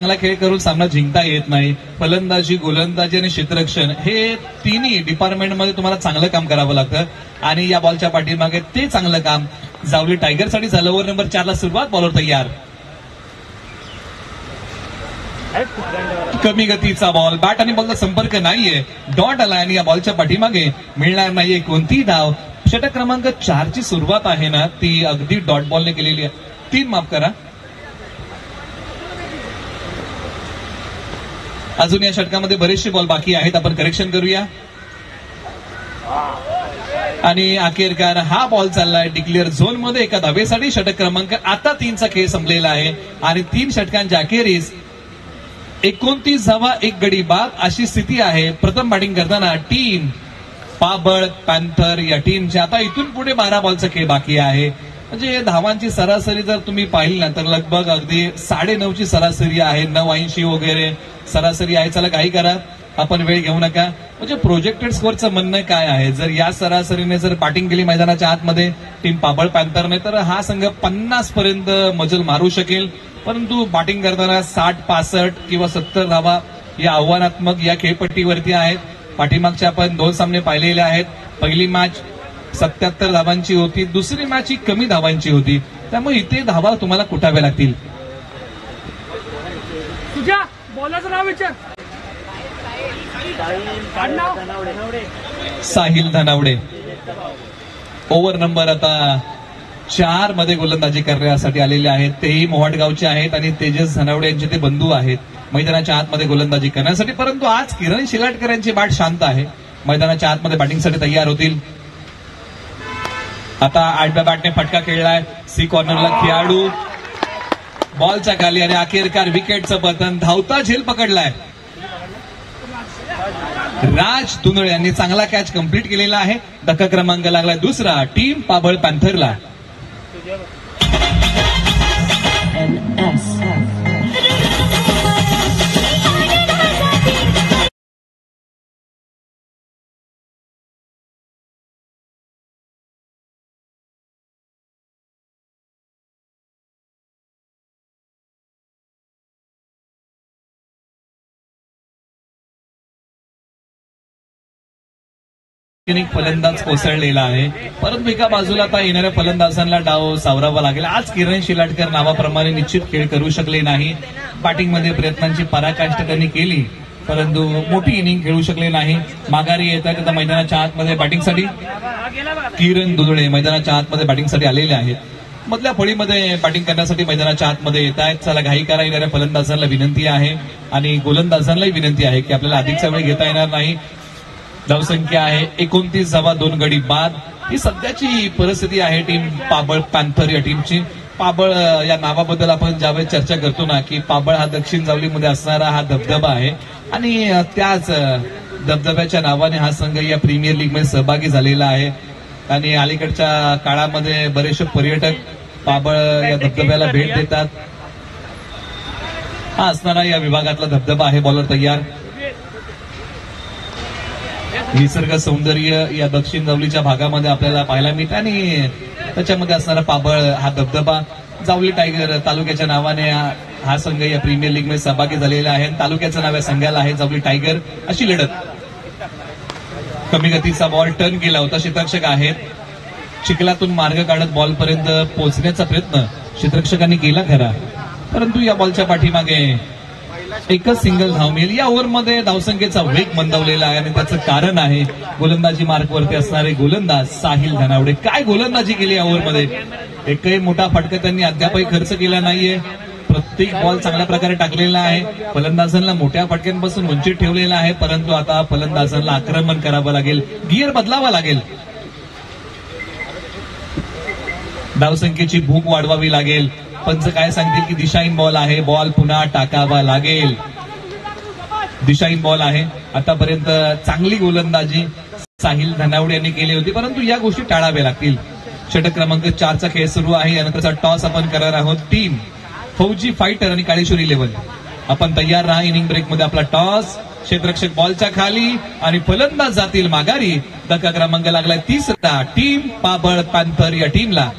[SPEAKER 2] चांगला खेळ करून सामना जिंकता येत नाही. फलंदाजी, गोलंदाजी आणि क्षेत्ररक्षण हे तिन्ही डिपार्टमेंटमध्ये तुम्हाला चांगलं काम करावं लागतं आणि या बॉलच्या पाठीमागे ते चांगलं काम जावली टायगरसाठी झालं. ओव्हर नंबर 4 ला सुरुवात. बॉलर तयार. कमी गतीचा बॉल, बॅट आणि बॉलचा संपर्क नाहीये. डॉट आला आणि या बॉलच्या पाठीमागे मिळणार नाहीये कोणती धाव. षटक क्रमांक 4 ची सुरुवात आहे ना, ती अगदी डॉट बॉलने केलेली आहे. 3 माफ करा. अजून या षटकामध्ये बरेचसे बॉल बाकी आहेत, आपण करेक्शन करूया. आणि अखेरकार हा बॉल चाललाय डिक्लेअर झोन मध्ये एका धावेसाठी. षटक क्रमांक आता 3 चा खेळ संपलेला आहे आणि 3 षटकांच्या अखेरीस 29 धावा 1 गडी बाद अशी स्थिती आहे. प्रथम बॅटिंग करताना टीम पाबळ पॅन्थर या टीमच्या. आता इथून पुढे 12 बॉलचा खेळ बाकी आहे. म्हणजे धावांची सरासरी जर तुम्ही पाहिली ना तर लगभग अगदी 9.5 सरासरी आहे. 9.80 वगैरे सरासरी आहे. चला काही करा, आपण वेळ घेऊ नका. म्हणजे प्रोजेक्टेड स्कोअरचं म्हणणं काय आहे, जर या सरासरीने जर बॅटिंग केली मैदानाच्या आतमध्ये टीम पाबळ पॅन्थरने तर हा संघ 50 पर्यंत मजल मारू शकेल. परंतु बॅटिंग करताना 60, 65 किंवा 70 धावा या आव्हानात्मक या खेळपट्टीवरती आहेत. पाठीमागचे आपण 2 सामने पाहिलेले आहेत. पहिली मॅच 77 धावांची होती, दुसरी मॅच ही कमी धावांची होती. त्यामुळे इथे धावा तुम्हाला कुठाव्या लागतील.
[SPEAKER 3] तुझ्या बॉलाचं नाव विचार.
[SPEAKER 2] साहिल धनावडे. ओव्हर नंबर आता 4 मध्ये गोलंदाजी करण्यासाठी आलेले आहेत. तेही मोहाडगावचे आहेत आणि तेजस धनावडे यांचे ते बंधू आहेत मैदानाच्या आतमध्ये गोलंदाजी करण्यासाठी. परंतु आज किरण शिलाटकर यांची बॅट शांत आहे. मैदानाच्या आतमध्ये बॅटिंगसाठी तयार होतील. आता आडव्या बॅटने फटका खेळलाय सी कॉर्नरला खेळाडू बॉलच्या खाली आणि अखेरकार विकेटचं पतन. धावता झेल पकडलाय राज दुनळे यांनी. चांगला कॅच कंप्लीट केलेला आहे. धक्का क्रमांक लागलाय दुसरा टीम पाबळ पॅन्थरला. फलंदाज कोसळलेला आहे. परंतु एका बाजूला आता येणाऱ्या फलंदाजांना डाव सावरावा लागेल. आज किरण शिलाटकर नावाप्रमाणे निश्चित खेळ करू शकले नाही. बॅटिंगमध्ये प्रयत्नांची पराकाष्ठा त्यांनी केली परंतु मोठी इनिंग खेळू शकले नाही. माघारी येतात आता मैदानाच्या आतमध्ये बॅटिंगसाठी किरण दुधळे मैदानाच्या आतमध्ये बॅटिंगसाठी आलेले आहेत. मधल्या फळीमध्ये बॅटिंग करण्यासाठी मैदानाच्या आतमध्ये येत आहेत. चला घाई करा. येणाऱ्या फलंदाजांना विनंती आहे आणि गोलंदाजांनाही विनंती आहे की आपल्याला अधिकचा वेळ घेता येणार नाही. धावसंख्या आहे 29.2 गडी बाद. ही सध्याची परिस्थिती आहे टीम पाबळ पॅन्थर या टीमची. पाबळ या नावाबद्दल आपण ज्यावेळेस चर्चा करतो ना की पाबळ हा दक्षिण जावलीमध्ये असणारा हा धबधबा आहे आणि त्याच धबधब्याच्या नावाने हा संघ या प्रीमियर लीग मध्ये सहभागी झालेला आहे आणि अलीकडच्या काळामध्ये बरेचसे पर्यटक पाबळ या धबधब्याला भेट देतात. हा असणारा या विभागातला धबधबा आहे. बॉलर तयार. निसर्ग सौंदर्य या दक्षिण जावलीच्या भागामध्ये आपल्याला पाहायला मिळतं आणि त्याच्यामध्ये असणारा पाबळ हा धबधबा. जावली टायगर तालुक्याच्या नावाने हा संघ या प्रीमियर लीग मध्ये सहभागी झालेला आहे. तालुक्याचं नाव या संघाला आहे जावली टायगर. अशी लढत. कमी गतीचा बॉल टर्न केला होता. क्षेत्ररक्षक आहेत. चिखलातून मार्ग काढत बॉलपर्यंत पोहोचण्याचा प्रयत्न क्षेत्ररक्षकांनी केला खरा परंतु या बॉलच्या पाठीमागे एकच सिंगल धाव मिळेल. या ओव्हरमध्ये धावसंख्येचा वेग मंदावलेला आहे आणि त्याचं कारण आहे गोलंदाजी मार्कवरती असणारे गोलंदाज साहिल धनावडे. काय गोलंदाजी केली या ओव्हरमध्ये. एकही मोठा फटका त्यांनी अद्यापही खर्च केला नाहीये. प्रत्येक बॉल चांगल्या प्रकारे टाकलेला आहे. फलंदाजांना मोठ्या फटक्यांपासून वंचित ठेवलेला आहे परंतु आता फलंदाजांना आक्रमण करावं लागेल. गिअर बदलावा लागेल. धावसंख्येची भूक वाढवावी लागेल. पंच काय सांगतील की दिशाहीन बॉल आहे. बॉल पुन्हा टाकावा लागेल. दिशाहीन बॉल आहे. आतापर्यंत चांगली गोलंदाजी साहिल धनावडे यांनी केली होती परंतु या गोष्टी टाळाव्या लागतील. षटक क्रमांक 4चा खेळ सुरू आहे. यानंतरचा टॉस आपण करणार आहोत. टीम फौजी फायटर आणि काळेश्वर 11. आपण तयार राहा. इनिंग ब्रेक मध्ये आपला टॉस. क्षेत्ररक्षक बॉलच्या खाली आणि फलंदाज जातील माघारी. धक्का क्रमांक लागलाय तिसरा टीम पाबळ पॅन्थर या टीमला.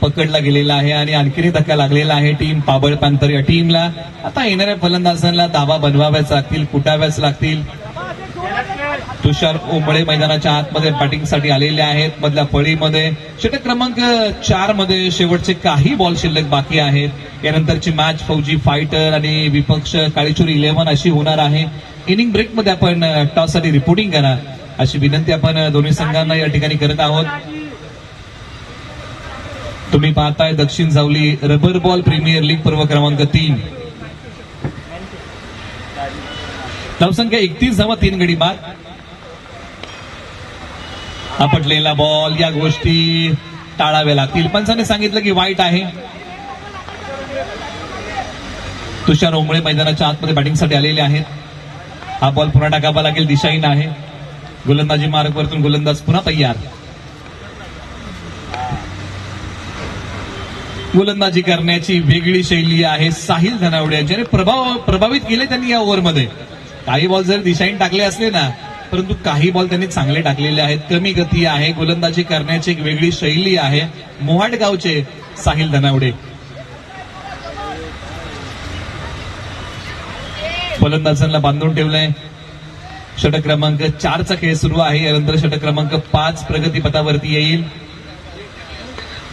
[SPEAKER 2] पकडला गेलेला आहे आणि आणखीन धक्का लागलेला आहे टीम पाबळ पॅन्थर या टीमला. आता येणाऱ्या फलंदाजांना धावा बनवाव्याच लागतील. कुटाव्याच लागतील. तुषार ओंबळे मैदानाच्या आतमध्ये बॅटिंगसाठी आलेले आहेत. मधल्या फळीमध्ये षटक क्रमांक 4 मध्ये शेवटचे काही बॉल शिल्लक बाकी आहेत. यानंतरची मॅच फौजी फायटर आणि विपक्ष काळेश्वर 11 अशी होणार आहे. इनिंग ब्रेक मध्ये आपण टॉस साठी रिपोर्टिंग करा अशी विनंती आपण दोन्ही संघांना या ठिकाणी करत आहोत. तुम्ही पाहताय Dakshin Jawali rubber ball premier league पर्व क्रमांक 3. धावसंख्या 31.3 गडी बाद. आपटलेला बॉल. या गोष्टी टाळाव्या लागतील. पंचाने सांगितलं की वाईट आहे. तुषार ओंबळे मैदानाच्या आतमध्ये बॅटिंगसाठी आलेले आहेत. हा बॉल पुन्हा टाकावा लागेल. दिशाहीन आहे. गोलंदाजी मार्गवरतून गोलंदाज पुन्हा तयार. गोलंदाजी करण्याची वेगळी शैली आहे साहिल धनावडे ज्याने प्रभावित केले त्यांनी या ओव्हरमध्ये. काही बॉल जर दिशाहीन टाकले असले ना परंतु काही बॉल त्यांनी चांगले टाकलेले आहेत. कमी गती आहे. गोलंदाजी करण्याची एक वेगळी शैली आहे. मोहाड गावचे साहिल धनावडे. फलंदाजांना बांधून ठेवलंय. षटक क्रमांक 4चा खेळ सुरू आहे. यानंतर षटक क्रमांक 5 प्रगतीपथावरती येईल.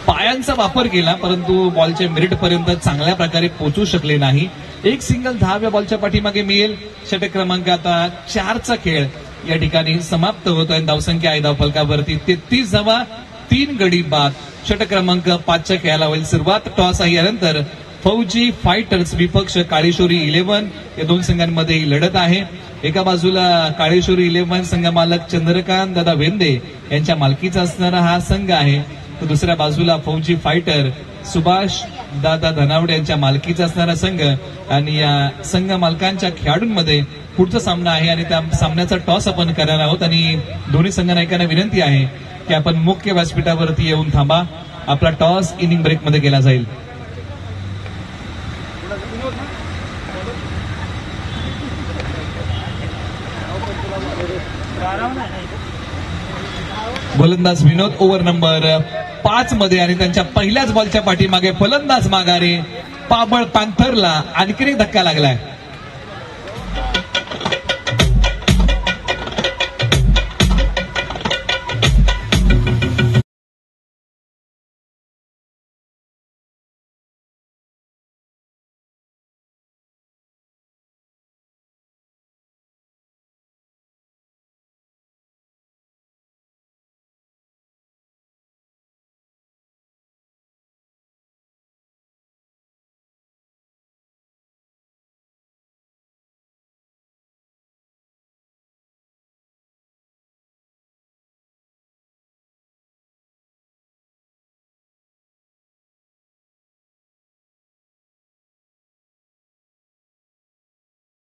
[SPEAKER 2] पायांचा वापर केला परंतु बॉलच्या मिरिट पर्यंत चांगल्या प्रकारे पोहोचू शकले नाही. एक सिंगल 10व्या बॉलच्या पाठीमागे मिळेल. षटक क्रमांक आता 4चा खेळ या ठिकाणी समाप्त होतोय. धावसंख्या आहे धावफलकावरती 33 धावा, 3 गडी बाद. षटक क्रमांक 5च्या खेळाला होईल सुरुवात. टॉस आहे. यानंतर फौजी फायटर्स विपक्ष काळेश्वरी 11 या दोन संघांमध्ये ही लढत आहे. एका बाजूला काळेश्वरी 11 संघ मालक चंद्रकांत दादा वेंदे यांच्या मालकीचा असणारा हा संघ आहे. तर दुसऱ्या बाजूला फौजी फायटर सुभाष दादा धनावडे यांच्या मालकीचा असणारा संघ. आणि या संघ मालकांच्या खेळाडूंमध्ये पुढचा सामना आहे आणि त्या सामन्याचा टॉस आपण करणार आहोत. आणि दोन्ही संघांना एकाने विनंती आहे की आपण मुख्य व्यासपीठावरती येऊन थांबा. आपला टॉस इनिंग ब्रेकमध्ये केला जाईल. गोलंदाज विनोद ओव्हर नंबर 5 मध्ये आणि त्यांच्या पहिल्याच बॉलच्या पाठीमागे फलंदाज माघारी. पाबळ पॅन्थरला आणखी एक धक्का लागलाय.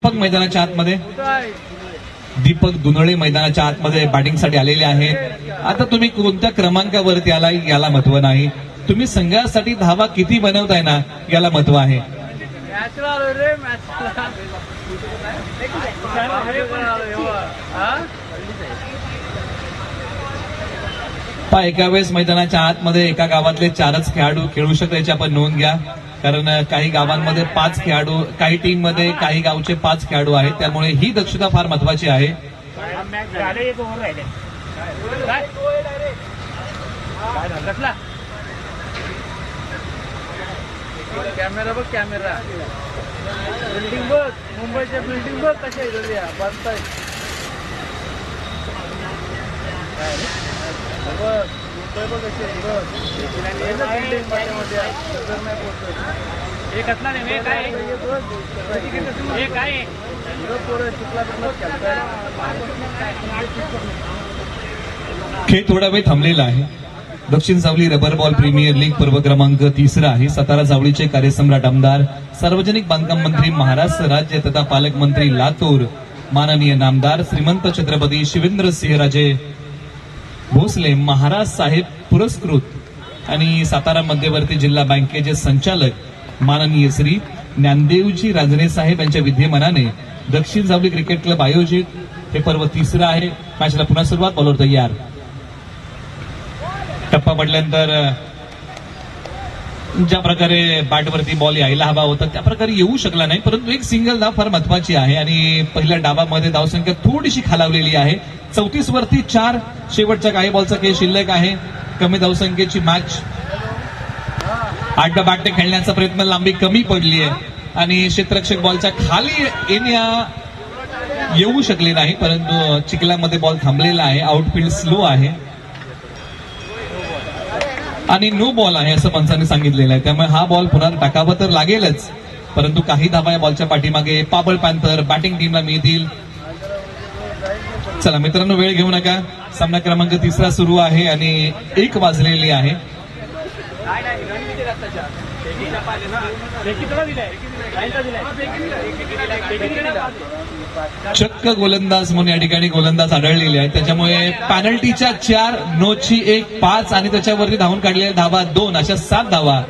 [SPEAKER 2] दीपक मैदानाच्या आतमध्ये दीपक दुनळे मैदानाच्या आतमध्ये बॅटिंगसाठी आलेले आहेत. आता तुम्ही कोणत्या क्रमांकावरती आलाय याला महत्व नाही. तुम्ही संघासाठी धावा किती बनवताय ना याला महत्व आहे. एका वेळेस मैदानाच्या आतमध्ये एका गावातले 4च खेळाडू खेळू शकतात याची आपण नोंद घ्या. कारण काही गावांमध्ये 5 खेळाडू, काही टीम मध्ये काही गावचे 5 खेळाडू आहेत. त्यामुळे ही दक्षता फार महत्वाची आहे.
[SPEAKER 3] कॅमेरा बघ, कॅमेरा बिल्डिंग बघ, मुंबईच्या बिल्डिंग बघ कशा बांधताय.
[SPEAKER 2] खेळ थोडा वेळ थांबलेला आहे. दक्षिण सावली रबर बॉल प्रीमियर लीग पर्व क्रमांक 3 आहे. सातारा सावलीचे कार्यसम्राट आमदार सार्वजनिक बांधकाम मंत्री महाराष्ट्र राज्य तथा पालकमंत्री लातूर माननीय नामदार श्रीमंत छत्रपती शिवेंद्र सिंहराजे भोसले महाराज साहेब पुरस्कृत आणि सातारा मध्यवर्ती जिल्हा बँकेचे संचालक माननीय श्री ज्ञानदेवजी राजने साहेब यांच्या विद्यमानाने दक्षिण सावली क्रिकेट क्लब आयोजित हे पर्व 3 आहे. मॅचला पुन्हा सुरुवात. बॉलर तयार. टप्पा पडल्यानंतर ज्या प्रकारे बॅटवरती बॉल यायला हवा होता त्या प्रकारे येऊ शकला नाही. परंतु एक सिंगल धाव फार महत्वाची आहे आणि पहिल्या डावामध्ये धावसंख्या थोडीशी खालावलेली आहे. 34 वरती 4. शेवटच्या काही बॉलचा खेळ शिल्लक आहे. कमी धावसंख्येची मॅच. आडव्या बॅटने खेळण्याचा प्रयत्न, लांबी कमी पडली आहे आणि क्षेत्ररक्षक बॉलच्या खाली येऊ शकले नाही. परंतु चिखलामध्ये बॉल थांबलेला आहे. आउटफील्ड स्लो आहे आणि नो बॉल आहे असं पंचांनी सांगितलेलं आहे. त्यामुळे हा बॉल पुन्हा टाकावा तर लागेलच. परंतु काही धावा या बॉलच्या पाठीमागे पाबळ पॅन्थर बॅटिंग टीमला मिळतील. चला मित्रांनो, वेळ घेऊ नका. सामना क्रमांक 3 सुरू आहे आणि 1 वाजलेली आहे. चक्क गोलंदाज म्हणून या ठिकाणी गोलंदाज आढळलेले आहेत. त्याच्यामुळे पॅनल्टीच्या 4, नोची 1, 5 आणि त्याच्यावरती धावून काढलेल्या धावा 2 अशा 7 धावा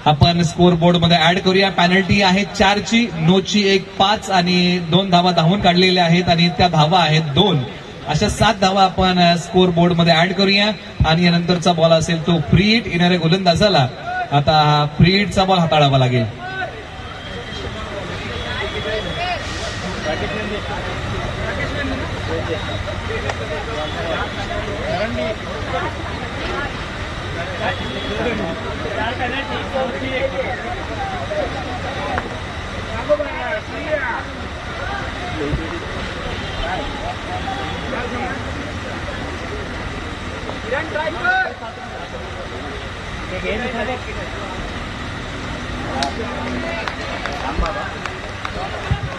[SPEAKER 2] आपण स्कोर बोर्ड मध्ये ऍड करूया. पॅनल्टी आहे 4ची, नोची 1, 5 आणि 2 धावा धावून काढलेल्या आहेत आणि त्या धावा आहेत 2. अशा 7 धावा आपण स्कोर बोर्ड मध्ये ऍड करूया. आणि यानंतरचा बॉल असेल तो फ्री हिट. येणाऱ्या गोलंदाजाला आता फ्री हिटचा बॉल हाताळावा लागेल.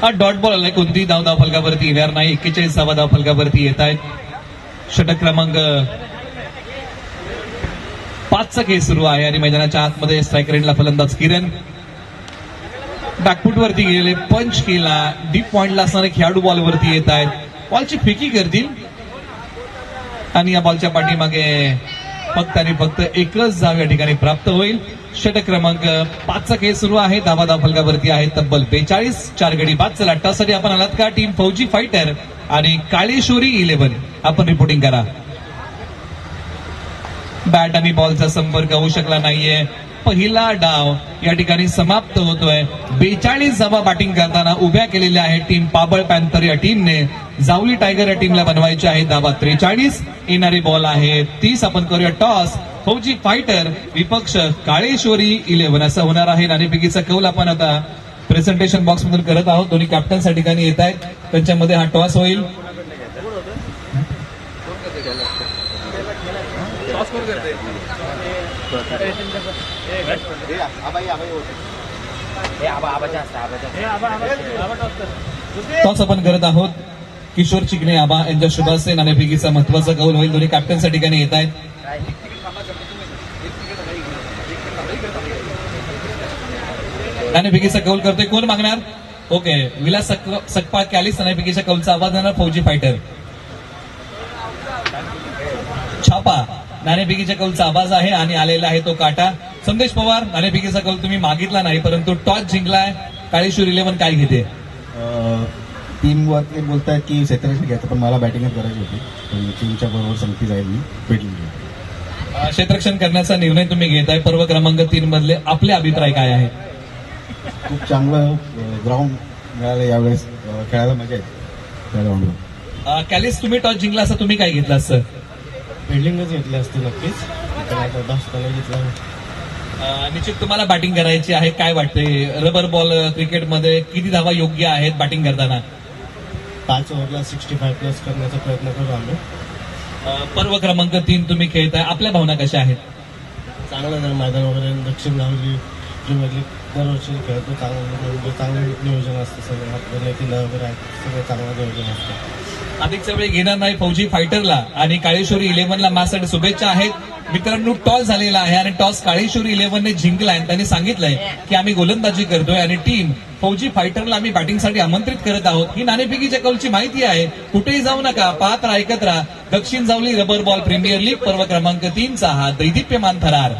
[SPEAKER 2] हा डॉट बॉल आलाय. कोणतीही धाव फलकावरती येणार नाही. 41वा धाव फलकावरती येत आहेत. षटक क्रमांक 5चा खेळ सुरू आहे आणि मैदानाच्या आतमध्ये स्ट्राईक रेंजला फलंदाज किरण बॅकफुट वरती गेलेले पंच केला. डीप पॉइंटला असणारे खेळाडू बॉलवरती येत आहेत. बॉलची फेकी करतील आणि या बॉलच्या पाठीमागे फक्त आणि फक्त एकच धाव या ठिकाणी प्राप्त होईल. षटक क्रमांक 5चा खेळ सुरू आहे. धाव फलकावरती आहे तब्बल 42. 4 गडी बाद. चला टॉससाठी आपण आलात का? टीम फौजी फायटर आणि काळेश्वरी 11 आपण रिपोर्टिंग करा. बॅट आणि बॉलचा संपर्क होऊ शकला नाहीये. पहिला डाव या ठिकाणी समाप्त होतोय. 42 धावा बॅटिंग करताना उभ्या केलेल्या आहेत टीम पाबळ पॅन्थर या टीमने. जावली टायगर या टीमला बनवायची आहे धावा 43. येणारी बॉल आहे 30. आपण करूया टॉस. फौजी फायटर विपक्ष काळेश्वरी 11 असं होणार आहे. नाणेफेकीचा कौल आपण आता प्रेझेंटेशन बॉक्स मधून करत आहोत. दोन्ही कॅप्टन्स या ठिकाणी येत आहेत. त्यांच्यामध्ये हा टॉस होईल. टॉस आपण करत आहोत. किशोर चिकणे आबा यांच्या शुभासे नाणेफेकीचा महत्वाचा कौल होईल. दोन्ही कॅप्टन्स या ठिकाणी येत आहेत. नाणेफेकीचा कौल करतोय. कोण मागणार? ओके. विलास सकपाळ कॅलिस नाणेफेकीच्या कौलचा आवाज देणार फौजी फायटर. छापा नाणेफेकीच्या कौलचा आवाज आहे आणि आलेला आहे तो काटा. संदेश पवार नाणेफेकीचा कौल तुम्ही मागितला नाही परंतु टॉस जिंकलाय. काळेश्वर 11 काय घेते?
[SPEAKER 4] टीम वरती बोलतायत की क्षेत्ररक्षण घ्यायचं पण मला बॅटिंगच करायची होती. पण टीमच्या बरोबर संगती जाईल मी भेटली.
[SPEAKER 2] क्षेत्ररक्षण करण्याचा निर्णय तुम्ही घेताय. पर्व क्रमांक 3 मधले आपले अभिप्राय काय आहे?
[SPEAKER 4] खूप चांगलं ग्राउंड मिळालं यावेळेस. खेळायला मजा येते त्या ग्राउंडवर.
[SPEAKER 2] कॅलिस तुम्ही टॉस जिंकला असं तुम्ही काय घेतलं असतं?
[SPEAKER 4] फिल्डिंगच घेतली असती नक्कीच. घेतला.
[SPEAKER 2] निश्चित तुम्हाला बॅटिंग करायची आहे. काय वाटतंय रबर बॉल क्रिकेटमध्ये किती धावा योग्य आहेत बॅटिंग करताना?
[SPEAKER 4] 5 ओव्हरला 65+ करण्याचा प्रयत्न करू आम्ही.
[SPEAKER 2] पर्व क्रमांक 3 तुम्ही खेळताय. आपल्या भावना कशा आहेत?
[SPEAKER 4] चांगलं जर मैदान वगैरे दक्षिण गावली टीममधली दरवर्षी खेळतो. चांगलं नियोजन असतं. सगळं आपल्या नेतीला वगैरे आहेत. सगळं चांगलं नियोजन असतं.
[SPEAKER 2] अधिकचा वेळ घेणार नाही फौजी फायटरला आणि काळेश्वरी 11ला माझ्यासाठी शुभेच्छा आहेत. मित्रांनो टॉस झालेला आहे आणि टॉस काळेश्वरी 11ने जिंकलाय. त्यांनी सांगितलंय की आम्ही गोलंदाजी करतोय आणि टीम फौजी फायटरला आम्ही बॅटिंगसाठी आमंत्रित करत आहोत. ही नाणेफेकीच्या कौलची माहिती आहे. कुठेही जाऊ नका. पाहत राहा, ऐकत राहा. Dakshin Jawali rubber ball premier league पर्व क्रमांक 3चा हा दैदिप्यमान थरार.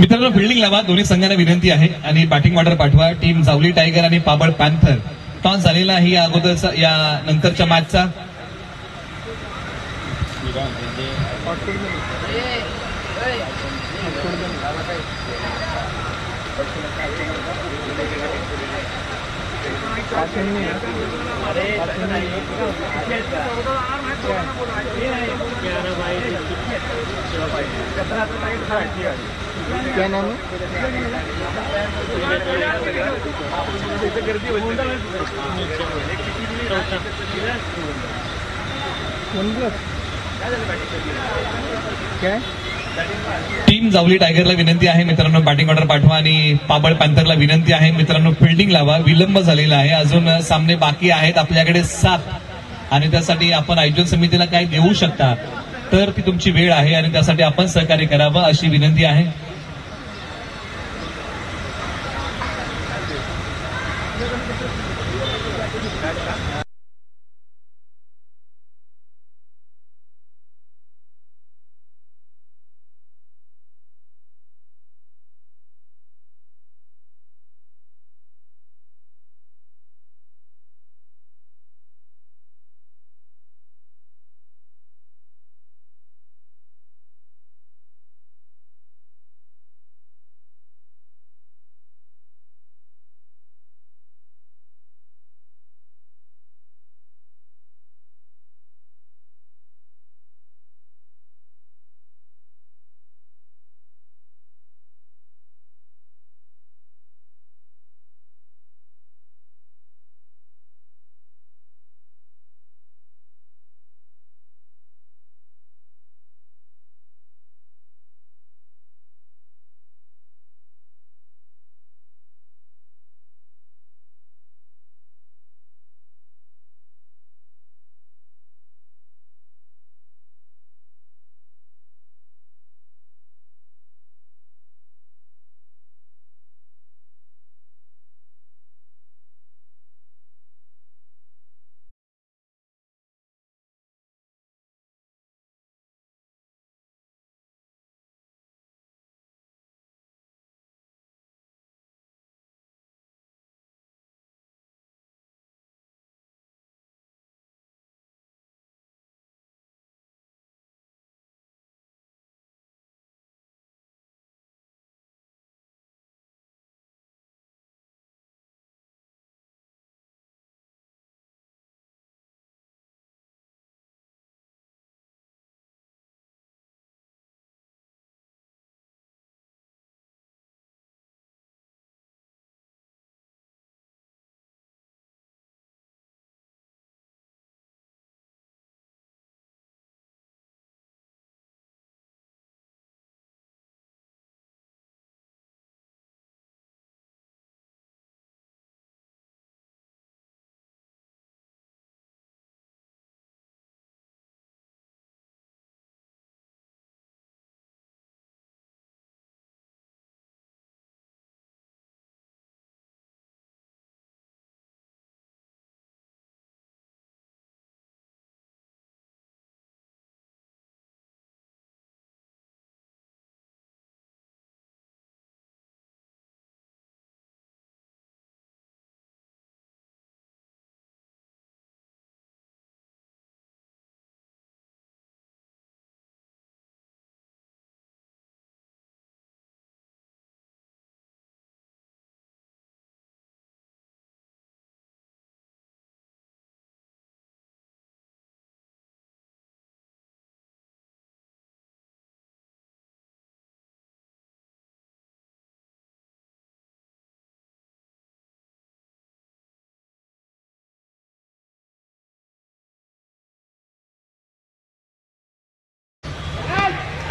[SPEAKER 2] मित्रांनो फिल्डिंग लावा. दोन्ही संघांना विनंती आहे आणि बॅटिंग ऑर्डर पाठवा. टीम जावली टायगर आणि पाबळ पॅन्थर. टॉस झालेला आहे या अगोदरचा या नंतरच्या मॅचचा.
[SPEAKER 3] क्या नाम है? क्या?
[SPEAKER 2] टीम जावली टायगरला विनंती आहे मित्रांनो बॅटिंग ऑर्डर पाठवा आणि पाबळ पॅन्थरला विनंती आहे मित्रांनो फिल्डिंग लावा. विलंब झालेला आहे. अजून सामने बाकी आहेत आपल्याकडे 7 आणि त्यासाठी आपण आयोजन समितीला काय देऊ शकता तर ती तुमची वेळ आहे आणि त्यासाठी आपण सहकार्य करावं अशी विनंती आहे.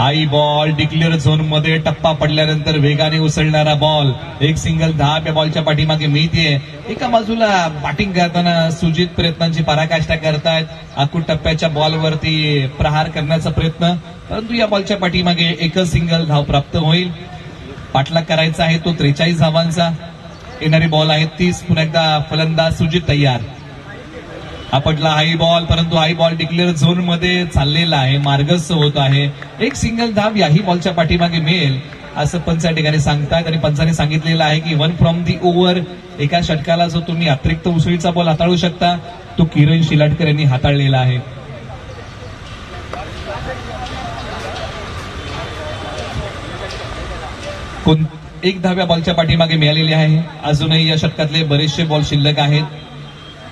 [SPEAKER 2] हाई बॉल डिक्लेअर झोन मध्ये टप्पा पडल्यानंतर वेगाने उसळणारा बॉल. एक सिंगल धाव या बॉलच्या पाठीमागे मिळते. एका बाजूला बॅटिंग करताना सुजित प्रयत्नांची पराकाष्ठा करतायत. आखूड टप्प्याच्या बॉलवरती प्रहार करण्याचा प्रयत्न, परंतु या बॉलच्या पाठीमागे एकच सिंगल धाव प्राप्त होईल. पाठलाग करायचा आहे तो 43 धावांचा. येणारी बॉल आहे 30. पुन्हा एकदा फलंदाज सुजित तयार. आपटला हाई बॉल, परंतु हाई बॉल डिक्लेअर झोन मध्ये चाललेला आहे, मार्गस्थ होत आहे. एक सिंगल धाव याही बॉलच्या पाठीमागे मिळेल असं पंच या ठिकाणी सांगतायत. आणि पंचाने सांगितलेलं आहे की 1 फ्रॉम दी ओव्हर, एका षटकाला जो तुम्ही अतिरिक्त उसळीचा बॉल हाताळू शकता तो किरण शिलाटकर यांनी हाताळलेला आहे. एक धाव या बॉलच्या पाठीमागे मिळालेली आहे. अजूनही या षटकातले बरेचसे बॉल शिल्लक आहेत.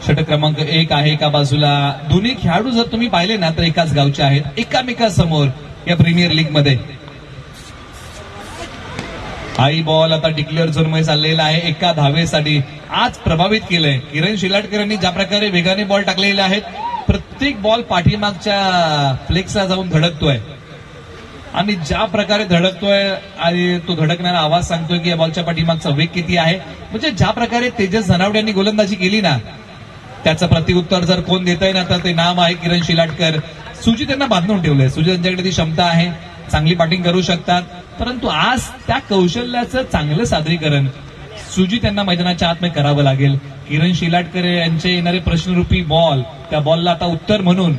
[SPEAKER 2] षटक क्रमांक 1 आहे एका बाजूला. दोन्ही खेळाडू जर तुम्ही पाहिले ना तर एकाच गावचे आहेत, एकामेकासमोर या प्रीमियर लीग मध्ये. हाई बॉल आता डिक्लेअर झोन मध्ये चाललेला आहे. एका धावेसाठी आज प्रभावित केलंय किरण शिलाटकर यांनी. ज्या प्रकारे वेगाने बॉल टाकलेले आहेत, प्रत्येक बॉल पाठीमागच्या फ्लेक्सला जाऊन धडकतोय आणि ज्या प्रकारे धडकतोय आणि तो धडकणारा आवाज सांगतोय की या बॉलच्या पाठीमागचा वेग किती आहे. म्हणजे ज्या प्रकारे तेजस धनावडे यांनी गोलंदाजी केली ना, त्याचं प्रतिउत्तर जर कोण देतंय ना तर ते नाम आहे किरण शिलाटकर. सुजित यांना बांधून ठेवलंय. सुजित यांच्याकडे ती क्षमता आहे, चांगली बॅटिंग करू शकतात, परंतु आज त्या कौशल्याचं चांगलं सादरीकरण सुजित यांना मैदानाच्या आतमध्ये करावं लागेल. किरण शिलाटकर यांचे येणारे प्रश्नरूपी बॉल, त्या बॉलला आता उत्तर म्हणून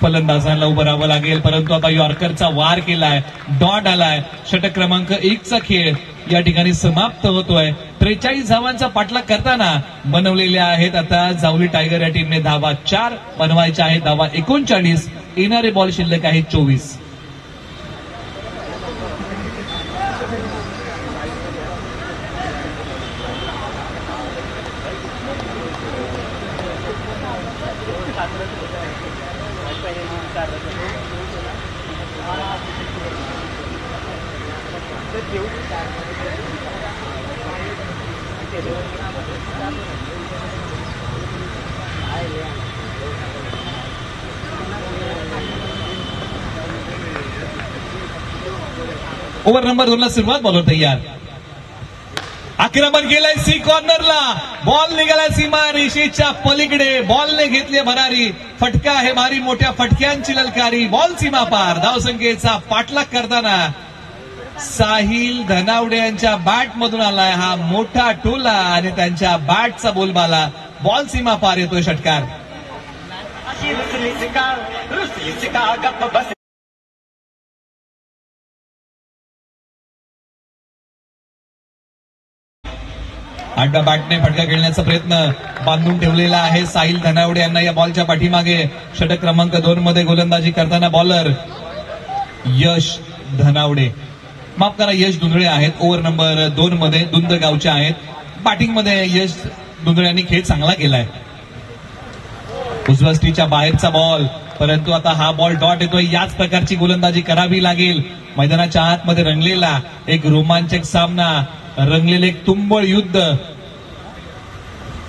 [SPEAKER 2] फलंदाजांना उभं राहावं लागेल. परंतु आता यॉर्करचा वार केलाय, डॉट आलाय. षटक क्रमांक 1चा खेळ या ठिकाणी समाप्त होतोय. 43 धावांचा पाठलाग करताना बनवलेल्या आहेत आता जावली टायगर या टीमने धावा 4 बनवायच्या आहेत. धावा 39. येणारे बॉल शिल्लक आहेत 24. ओव्हर नंबर 2 ला सुरुवात. बॉलर तयार. आक्रमण केलंय सी कॉर्नरला. बॉल निघाला सीमा रेषेच्या पलीकडे. बॉलने घेतले भरारी. फटका आहे भारी, मोठ्या फटक्यांची ललकारी. बॉल सीमा पार. धावसंख्येचा पाठलाग करताना साहिल धनावडे यांच्या बॅट मधून आलाय हा मोठा टोला आणि त्यांच्या बॅटचा बोलबाला. बॉल सीमा पार येतोय षटकार. आड्डा बॅटने फटका खेळण्याचा प्रयत्न बांधून ठेवलेला आहे साहिल धनावडे यांना या बॉलच्या पाठीमागे. षटक क्रमांक 2 मध्ये गोलंदाजी करताना बॉलर यश धनावडे, माफ करा यश दुंदळे आहेत. ओव्हर नंबर 2 मध्ये दुंद गावचे आहेत. बॅटिंग मध्ये यश दुंदळे यांनी खेळ चांगला केलाय. उजव्या स्टीच्या बाहेरचा बॉल, परंतु आता हा बॉल डॉट येतोय. याच प्रकारची गोलंदाजी करावी लागेल. मैदानाच्या आतमध्ये रंगलेला एक रोमांचक सामना, रंगलेले एक तुंबळ युद्ध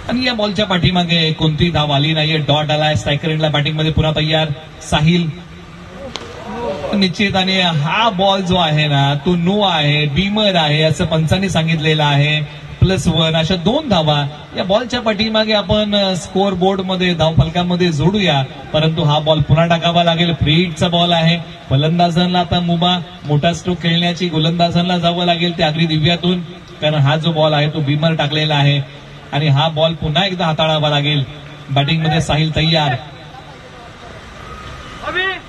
[SPEAKER 2] आणि या बॉलच्या पाठीमागे कोणतीही धाव आली नाहीये. डॉट आलाय. स्ट्रायकर एंडला बॅटिंग मध्ये पुन्हा तयार साहिल. निश्चिताने हा बॉल जो आहे ना तो नो आहे, बीमर आहे असं पंचांनी सांगितलेलं आहे. +1 अशा 2 धावा या बॉलच्या पाठीमागे आपण स्कोअर बोर्ड मध्ये धाव फलकामध्ये जोडूया. परंतु हा बॉल पुन्हा टाकावा लागेल. फ्रीडचा बॉल आहे. फलंदाजांना आता मुबा मोठा स्ट्रोक खेळण्याची गोलंदाजांना जावं लागेल त्या अगदी दिव्यातून, कारण हा जो बॉल आहे तो बीमर टाकलेला आहे आणि हा बॉल पुन्हा एकदा हाताळावा लागेल. बॅटिंग मध्ये साहिल तयार.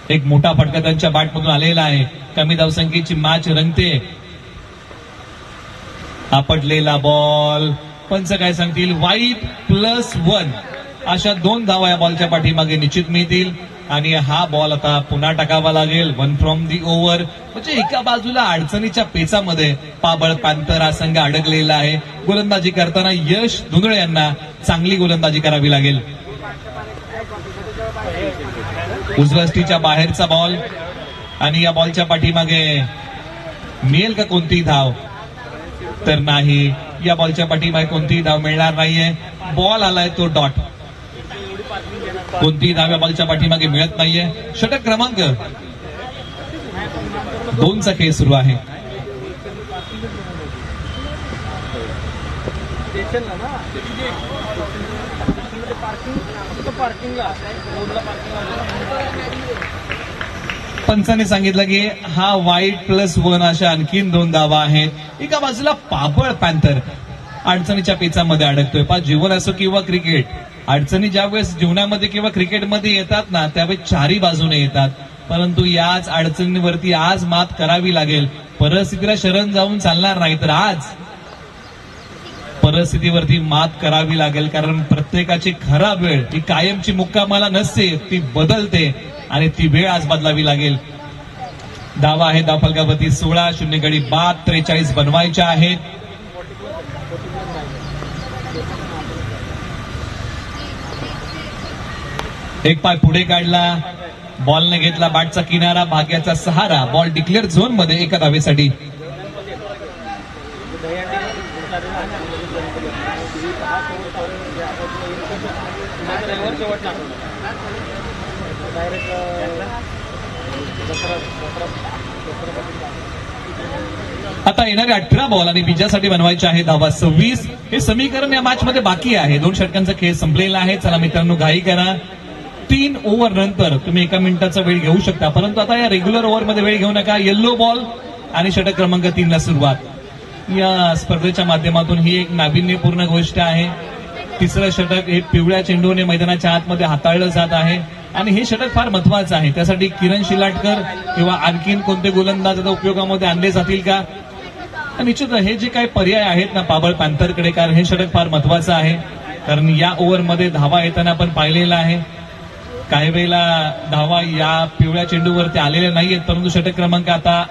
[SPEAKER 2] एक मोठा फटका त्यांच्या बॅटमधून आलेला आहे. कमी धावसंख्येची मॅच रंगते. आपटलेला बॉल. पंच काय सांगतील? वाईट +1 अशा 2 धावा या बॉलच्या पाठीमागे निश्चित मिळतील आणि हा बॉल आता पुन्हा टाकावा लागेल. 1 फ्रॉम दी ओव्हर. म्हणजे एका बाजूला अडचणीच्या पेचामध्ये पाबळ पॅन्थर हा संघ अडकलेला आहे. गोलंदाजी करताना यश धुंदळे यांना चांगली गोलंदाजी करावी लागेल. उजव्या स्टीच्या बाहेरचा बॉल आणि या बॉलच्या पाठीमागे मिळेल का कोणतीही धाव? तर नाही. या बॉलच्या पाठीमागे कोणतीही धाव मिळणार नाहीये. बॉल आलाय तो डॉट. कोणतीही धाव या बॉलच्या पाठीमागे मिळत नाहीये. षटक क्रमांक 2चा खेळ सुरू आहे.
[SPEAKER 3] स्टेशनला ना पार्किंगला
[SPEAKER 2] पंचांनी सांगितलं की हा वाईट +1 अशा आणखीन 2 धावा आहेत. एका बाजूला पाबळ पॅन्थर अडचणीच्या पेचामध्ये अडकतोय. जीवन असो किंवा क्रिकेट, अडचणी ज्या वेळेस जीवनामध्ये किंवा क्रिकेटमध्ये येतात ना त्यावेळेस चारी बाजूने येतात, परंतु याच अडचणीवरती आज मात करावी लागेल. परिस्थितीला शरण जाऊन चालणार नाही, तर आज परिस्थितीवरती मात करावी लागेल. कारण प्रत्येकाची खराब वेळ ही कायमची मुक्कामाला नसते, ती बदलते आणि ती वेळ आज बदलावी लागेल. धावा आहे धावफलकावरती 16, 0 गडी बाद 43 बनवायच्या आहेत. एक पाय पुढे काढला, बॉलने घेतला बॅटचा किनारा, भाग्याचा सहारा. बॉल डिक्लेअर झोन मध्ये एका धावेसाठी. आता येणारे 18 बॉल आणि बीजासाठी बनवायचे आहे धावा 26. हे समीकरण या मॅच मध्ये बाकी आहे. 2 षटकांचा खेळ संपलेला आहे. चला मित्रांनो घाई करा. 3 ओव्हर नंतर तुम्ही 1 मिनिटाचा वेळ घेऊ शकता, परंतु आता या रेग्युलर ओव्हर मध्ये वेळ घेऊ नका. येल्लो बॉल आणि षटक क्रमांक 3 ला सुरुवात. या स्पर्धेच्या माध्यमातून ही एक नाविन्यपूर्ण गोष्ट आहे. तिसरं षटक हे पिवळ्या चेंडूने मैदानाच्या आतमध्ये हाताळलं जात आहे आणि हे षटक फार महत्वाचं आहे. त्यासाठी किरण शिलाटकर किंवा आणखीन कोणते गोलंदाज आता उपयोगामध्ये आणले जातील का? निश्चित हे जे काही पर्याय आहेत ना पाबळ पॅन्थरकडे, कारण हे षटक फार महत्वाचं आहे. कारण या ओव्हरमध्ये धावा येताना आपण पाहिलेला आहे. काही वेळेला धावा या पिवळ्या चेंडूवरती आलेल्या नाहीयेत, परंतु षटक क्रमांक आता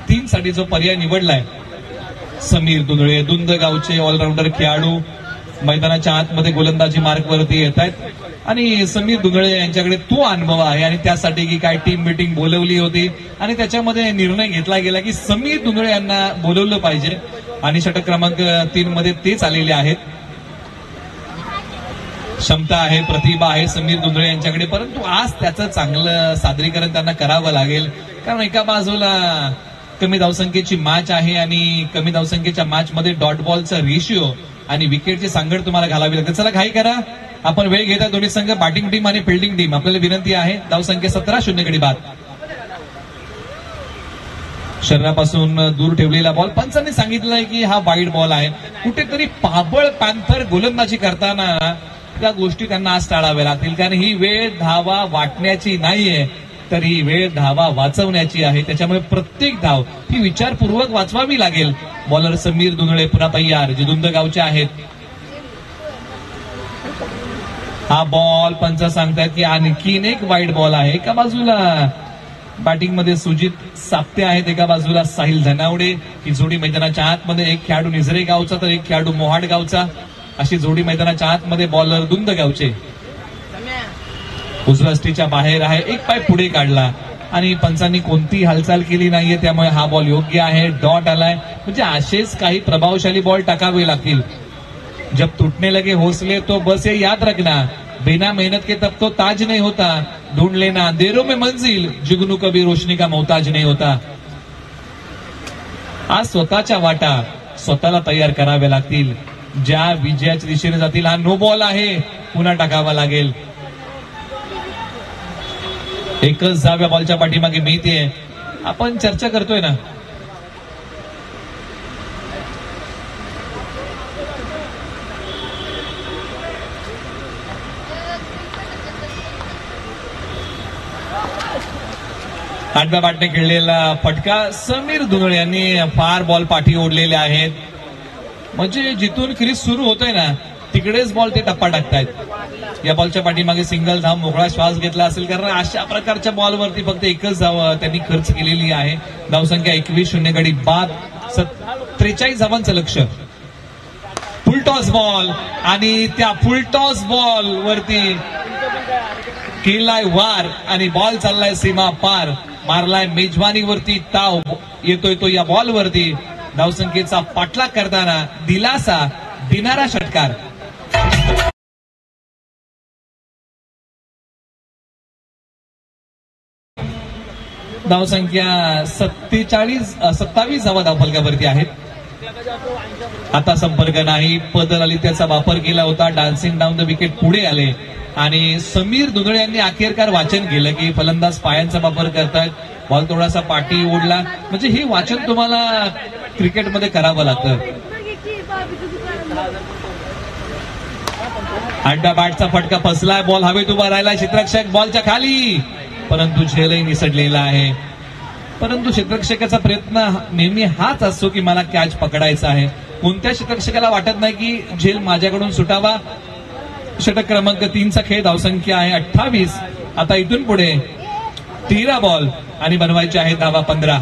[SPEAKER 2] 3 साठी जो पर्याय निवडलाय समीर दुंदळे, दुंद गावचे ऑलराऊंडर खेळाडू मैदानाच्या आतमध्ये गोलंदाजी मार्कवरती येत आहेत आणि समीर दुंदळे यांच्याकडे तो अनुभव आहे आणि त्यासाठी की काय टीम मीटिंग बोलवली होती आणि त्याच्यामध्ये निर्णय घेतला गेला की समीर दुंदळे यांना बोलवलं पाहिजे आणि षटक क्रमांक 3 मध्ये तेच आलेले आहेत. क्षमता आहे, प्रतिभा आहे समीर दुंदळे यांच्याकडे, परंतु आज त्याचं चांगलं सादरीकरण त्यांना करावं लागेल. कारण एका बाजूला कमी धावसंख्येची मॅच आहे आणि कमी धावसंख्येच्या मॅच मध्ये डॉट बॉलचा रेशिओ आणि विकेटची सांगड तुम्हाला घालावी लागते. चला घाई करा, आपण वेळ घेता. दोन्ही संघ बॅटिंग टीम आणि फिल्डिंग टीम. आपल्याला विनंती आहे धावसंख्या 17, 0 गडी बाद. शरीरापासून दूर ठेवलेला बॉल. पंचांनी सांगितलंय की हा वाईड बॉल आहे. कुठेतरी पाबळ पॅन्थर गोलंदाजी करताना त्या गोष्टी त्यांना आज टाळाव्या लागतील, कारण ही वेळ धावा वाटण्याची नाहीये, तर ही वेळ धावा वाचवण्याची आहे. त्याच्यामुळे प्रत्येक धाव ही विचारपूर्वक वाचवावी लागेल. बॉलर समीर दुंदळे पुन्हा तयार, जे दुंद गावचे आहेत. हा बॉल पंच सांगतायत की आणखीन एक वाईड बॉल आहे. एका बाजूला बॅटिंग मध्ये सुजित साप्ते आहेत, एका बाजूला साहिल धनावडे. ही जोडी मैदानाच्या आतमध्ये, एक खेळाडू निझरे गावचा तर एक खेळाडू मोहाड गावचा, अशी जोडी मैदानाच्या आतमध्ये. बॉलर दुंद गावचे उजव्या बाहेर आहे, एक पाय पुढे काढला आणि पंचांनी कोणती हालचाल केली नाहीये, त्यामुळे हा बॉल योग्य आहे. डॉट आलाय. म्हणजे असेच काही प्रभावशाली बॉल टाकावे लागतील. जब टूटने लगे हौसले तो बस ये याद रखना, बिना मेहनत के तब तो ताज नहीं होता, ढूंढ लेना अंधेरों में मंजिल, जुगनू कभी रोशनी का मोहताज नहीं होता. आज स्वतःच्या वाटा स्वतःला तयार कराव्या लागतील, ज्या विजयाच्या दिशेने जातील. हा नो बॉल आहे, पुन्हा टाकावा लागेल. एकच धाव या बॉलच्या पाठीमागे मिळतेय. आपण चर्चा करतोय ना, आठव्या बॅटने खेळलेला फटका. समीर दुंदळे यांनी फार बॉल पाठी ओढलेले आहेत. म्हणजे जिथून क्रीज सुरू होतोय ना तिकडेच बॉल ते टप्पा टाकतायत. या बॉलच्या पाठीमागे सिंगल धाव, मोकळा श्वास घेतला असेल, कारण अशा प्रकारच्या बॉलवरती फक्त एकच धाव त्यांनी खर्च केलेली आहे. धावसंख्या 21, 0 गडी बाद. 43 धावांचं लक्ष. फुलटॉस बॉल आणि त्या फुलटॉस बॉल वरती केलाय वार आणि बॉल चाललाय सीमा पार. मारलाय मेजवानीवरती ताव. येतोय तो या बॉल वरती. धावसंख्येचा पाठलाग करताना दिलासा देणारा षटकार. धावसंख्या 27 धावा धावफलकावरती आहेत. आता संपर्क नाही, पदर आली त्याचा वापर केला होता. डान्सिंग डाऊन द विकेट पुढे आले आणि समीर दुधळे यांनी अखेरकार वाचन केलं की फलंदाज पायांचा वापर करतात, बॉल थोडासा पाठी ओढला. म्हणजे हे वाचन तुम्हाला क्रिकेटमध्ये करावं लागतं. अड्डा बॅटचा फटका फसलाय, बॉल हवेत उभा राहिला, क्षेत्ररक्षक बॉलच्या खाली, परंतु झेलही निसटलेला आहे. परंतु क्षेत्ररक्षकाचा प्रयत्न नेहमी हाच असतो की मला कॅच पकडायचा आहे. कोणत्या क्षेत्ररक्षकाला वाटत नाही की झेल माझ्याकडून सुटावा. षटक क्रमांक 3चा खेळ, धावसंख्या आहे 28. आता इथून पुढे 13 बॉल आणि बनवायचे आहे धावा 15.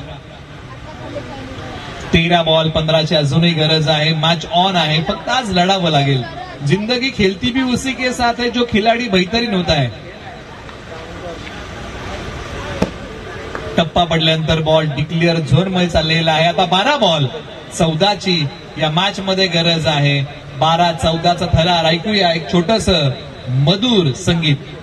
[SPEAKER 2] 13 बॉल 15ची अजूनही गरज आहे. मॅच ऑन आहे, फक्त आज लढावं लागेल. जिंदगी खेलती भी उसी के साथ है जो खिलाडी बेहतरीन होता है. टप्पा पडल्यानंतर बॉल डिक्लेअर झोन मध्ये चाललेला आहे. आता 12 बॉल 14ची या मॅच मध्ये गरज आहे. 12-14चा थरार ऐकूया, एक छोटस मधुर संगीत.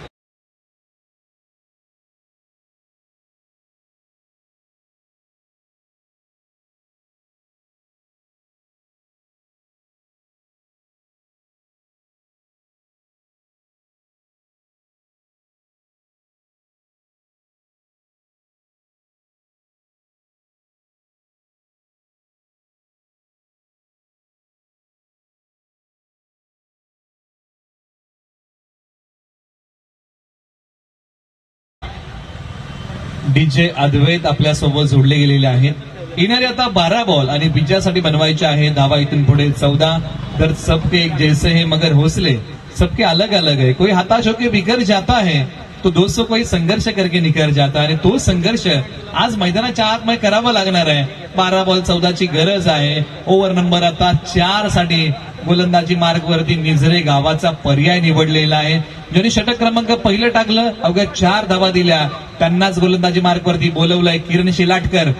[SPEAKER 2] डीजे अद्वैत आपल्या सोबत जोडले गेलेले आहेत. येणारे आता 12 बॉल आणि बिजासाठी बनवायचे आहे धावा इथून पुढे 14. तर सबके एक जैसे है मगर हौसले सबके अलग अलग है. कोई हताश होकर बिखर जाता है तो दोस्तों कोई संघर्ष करके निखर जाता है. आणि तो संघर्ष आज मैदानाच्या आतमध्ये करावा लागणार आहे. 12 बॉल 14ची गरज आहे. ओव्हर नंबर आता 4 साठी गोलंदाजी मार्गवरती निझरे गावाचा पर्याय निवडलेला आहे. ज्यांनी षटक क्रमांक पहिलं टाकलं, अवघ्या 4 धावा दिल्या, त्यांनाच गोलंदाजी मार्गवरती बोलवलंय. किरण शिलाटकर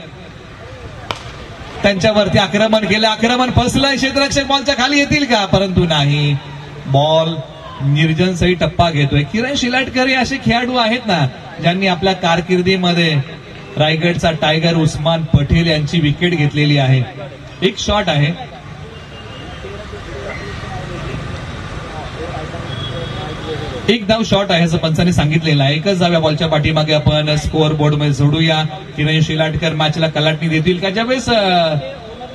[SPEAKER 2] त्यांच्यावरती आक्रमण केलं, आक्रमण फसलंय. क्षेत्ररक्षक बॉलच्या खाली येतील का, परंतु नाही. बॉल निर्जन सही टप्पा घेतोय. किरण शिलाटकर हे असे खेळाडू आहेत ना ज्यांनी आपल्या कारकिर्दीमध्ये रायगडचा टायगर उस्मान पटेल यांची विकेट घेतलेली आहे. एक शॉट आहे, एक धाव शॉट आहे असं पंचांनी सांगितलेलं आहे. एकच धाव या बॉलच्या पाठीमागे आपण स्कोअर बोर्ड मध्ये जोडूया. किरण शिलाटकर मॅचला कलाटणी देतील का. ज्यावेळेस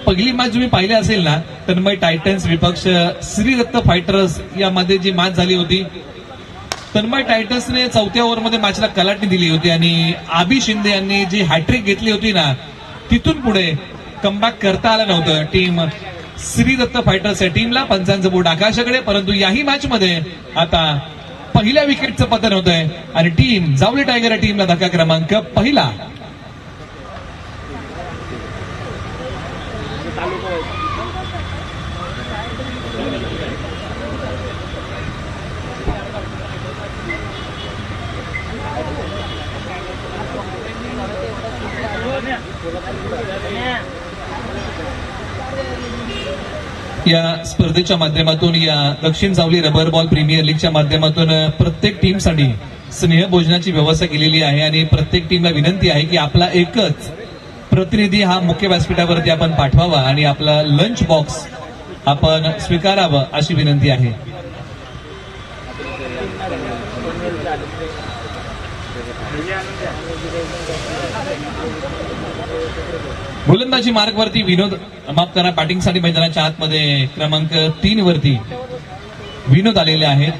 [SPEAKER 2] पहिली मॅच तुम्ही पाहिली असेल ना, तन्मय टायटन्स विपक्ष श्रीदत्त फायटर्स यामध्ये जी मॅच झाली होती, तन्मय टायटन्सने 4थ्या ओव्हरमध्ये मॅचला कलाटणी दिली होती आणि आबी शिंदे यांनी जी हॅट्रिक घेतली होती ना, तिथून पुढे कमबॅक करता आलं नव्हतं टीम श्रीदत्त फायटर्स या टीमला. पंचांचं बोट आकाशाकडे, परंतु याही मॅच मध्ये आता पहिल्या विकेटचं पतन होत आहे आणि टीम जावली टायगर या टीमला धक्का क्रमांक पहिला. या स्पर्धेच्या माध्यमातून, या दक्षिण सावली रबर बॉल प्रीमियर लीगच्या माध्यमातून प्रत्येक टीमसाठी स्नेह भोजनाची व्यवस्था केलेली आहे आणि प्रत्येक टीमला विनंती आहे की आपला एकच प्रतिनिधी हा मुख्य व्यासपीठावरती आपण पाठवावा आणि आपला लंच बॉक्स आपण स्वीकारावं अशी विनंती आहे. गोलंदाजी मार्गवरती विनोद, माफ करा, बॅटिंगसाठी मैदानाच्या आतमध्ये क्रमांक 3 वरती विनोद आलेले आहेत.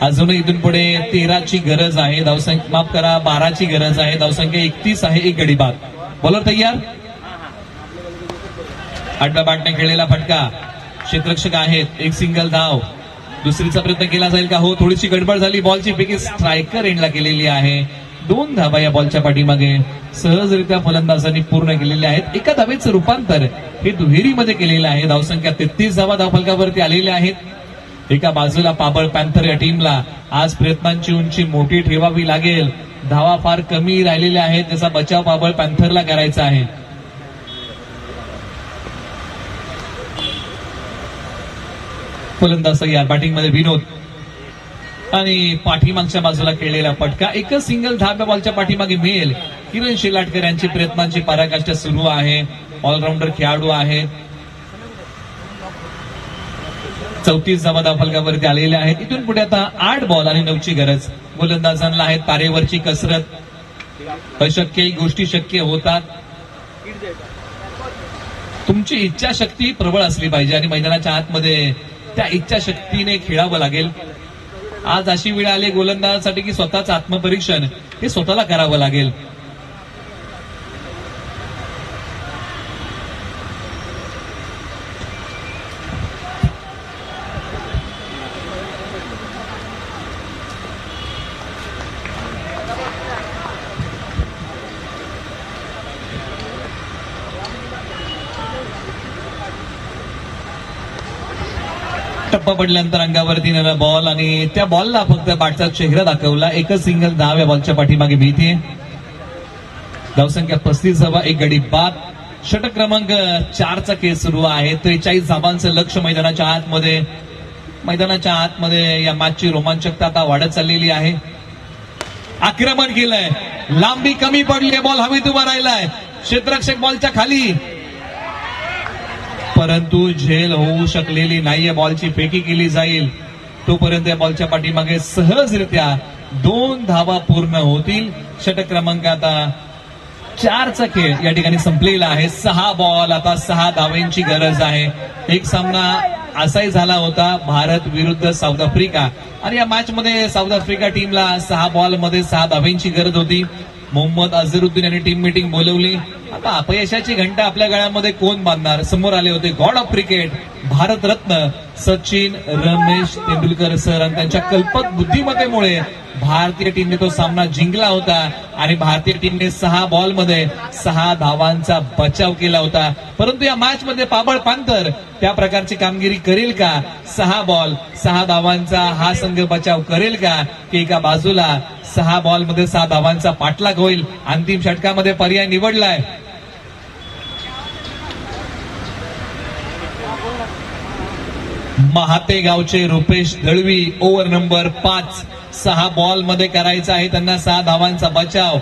[SPEAKER 2] अजूनही इथून पुढे 13ची गरज आहे. धावसंख्या, माफ करा, 12ची गरज आहे. धावसंख्या 31 आहे. एक गडी बाद. बॉलर तयार. आडव्या बॅटने खेळलेला फटका, क्षेत्ररक्षक आहेत. एक सिंगल धाव. दुसरीचा प्रयत्न केला जाईल का. हो, थोडीशी गडबड झाली. बॉलची पिकी स्ट्रायकर एंडला केलेली आहे. 2 धावा या बॉलच्या पाठीमागे सहजरित्या फलंदाजांनी पूर्ण केलेले आहेत. एका धावेचं रूपांतर हे दुहेरीमध्ये केलेलं आहे. धावसंख्या 33 धावा धावफलकावरती आलेल्या आहेत. एका बाजूला पाबळ पॅन्थर या टीमला आज प्रयत्नांची उंची मोठी ठेवावी लागेल. धावा फार कमी राहिलेल्या आहेत, त्याचा बचाव पाबळ पॅन्थरला करायचा आहे. फलंदाज तयार. बॅटिंगमध्ये विनोद. आणि पाठीमागच्या बाजूला खेळलेला फटका. एकच सिंगल 10व्या बॉलच्या पाठीमागे मिळेल. किरण शेलाटकर यांची प्रयत्नांची पराकाष्ठा सुरू आहे. ऑलराऊंडर खेळाडू आहेत. 34 धावा धावफलकावरती आलेल्या आहेत. इथून पुढे आता 8 बॉल आणि 9ची गरज. गोलंदाजांना आहे तारेवरची कसरत. अशक्य गोष्टी शक्य होतात. तुमची इच्छाशक्ती प्रबळ असली पाहिजे आणि मैदानाच्या आतमध्ये त्या इच्छाशक्तीने खेळावं लागेल. आज अशी वेळ आली गोलंदाजासाठी की स्वतःच आत्मपरीक्षण हे स्वतःला करावं लागेल. टप्पा पडल्यानंतर अंगावरती नेला बॉल आणि त्या बॉलला फक्त बाटचा चेहरा दाखवला. एकच सिंगल 10व्या बॉलच्या पाठीमागे मिळते. धावसंख्या 35 धावा, 1 गडी बाद. षटक क्रमांक 4चा खेळ सुरू आहे. 43 धावांचं लक्ष मैदानाच्या आतमध्ये या मॅचची रोमांचकता आता वाढत चाललेली आहे. आक्रमण केलंय. लांबी कमी पडली. बॉल हवेत उभा राहिलाय. क्षेत्ररक्षक बॉलच्या खाली, परंतु झेल होऊ शकलेली नाहीये. बॉलची फेकी केली जाईल तोपर्यंत या बॉलच्या पाठीमागे सहजरित्या 2 धावा पूर्ण होतील. षटक क्रमांक आता 4चा खेळ या ठिकाणी संपलेला आहे. 6 बॉल, आता 6 धावांची गरज आहे. एक सामना असाही झाला होता भारत विरुद्ध साऊथ आफ्रिका आणि या मॅच मध्ये साऊथ आफ्रिका टीमला 6 बॉलमध्ये 6 धावांची गरज होती. मोहम्मद अझरुद्दीन यांनी टीम मीटिंग बोलवली. आता अपयशाची घंटा आपल्या गळ्यामध्ये कोण बांधणार? समोर आले होते God of cricket, Bharat Ratna Sachin Ramesh Tendulkar sir आणि त्यांच्या कल्पक बुद्धिमत्तेमुळे भारतीय टीमने तो सामना जिंकला होता आणि भारतीय टीमने 6 बॉलमध्ये 6 धावांचा बचाव केला होता. परंतु या मॅच मध्ये पाबळ पॅन्थर त्या प्रकारची कामगिरी करेल का? 6 बॉल 6 धावांचा हा संघ बचाव करेल का? की एका बाजूला 6 बॉलमध्ये 6 धावांचा पाठलाग होईल. अंतिम षटकामध्ये पर्याय निवडलाय. महाते गावचे रुपेश दळवी, ओव्हर नंबर 5. 6 बॉलमध्ये करायचा आहे त्यांना 6 धावांचा बचाव.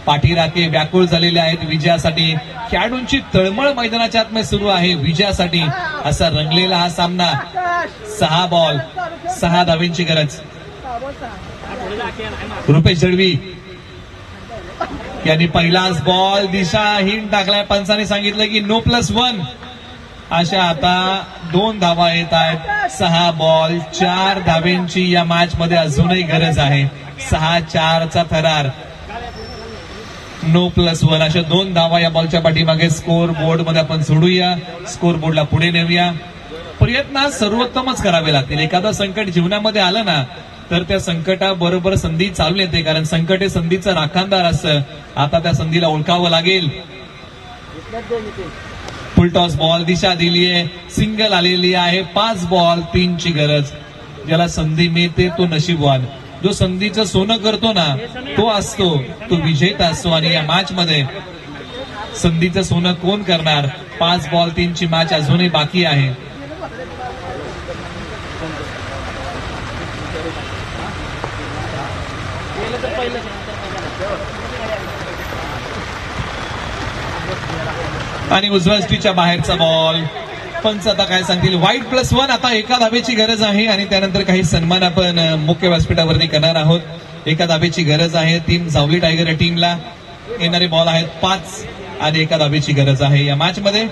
[SPEAKER 2] पाठीराखे व्याकुळ झालेले आहेत विजयासाठी. खेळाडूंची तळमळ मैदानाच्या आतमध्ये सुरू आहे विजयासाठी. असा रंगलेला हा सामना. 6 बॉल 6 धावांची गरज. रुपेश दळवी यांनी पहिलाच बॉल दिशाहीन टाकलाय. पंचाने सांगितलं की नो +1. अशा आता 2 धावा येत आहेत. 6 बॉल 4 धावांची या मॅच मध्ये अजूनही गरज आहे. 6-4चा थरार. नो +1 अशा 2 धावा या बॉलच्या पाठीमागे स्कोर बोर्ड मध्ये आपण सोडूया. स्कोर बोर्डला पुढे नेऊया. प्रयत्न सर्वोत्तमच करावे लागतील. एखादं संकट जीवनामध्ये आलं ना तर त्या संकटाबरोबर संधी चालून येते, कारण संकट हे संधीचं राखणदार असतं. आता त्या संधीला ओळखावं लागेल. फुलटॉस बॉल दिशा दिलीये. सिंगल आलेली आहे. 5 बॉल 3ची गरज. ज्याला संधी मिळते तो नशीबवान. जो संधीचं सोनं करतो ना तो असतो, तो विजेता असतो. आणि या मॅच मध्ये संधीचं सोनं कोण करणार? 5 बॉल 3ची मॅच अजूनही बाकी आहे. आणि उजव्या स्टीच्या बाहेरचा बॉल. पंच आता काय सांगतील? वाईट +1. आता 1 धावेची गरज आहे आणि त्यानंतर काही सन्मान आपण मुख्य व्यासपीठावरती करणार आहोत. 1 धावेची गरज आहे. टीम जावली टायगर या टीमला. येणारे बॉल आहेत 5 आणि 1 धावेची गरज आहे या मॅच मध्ये.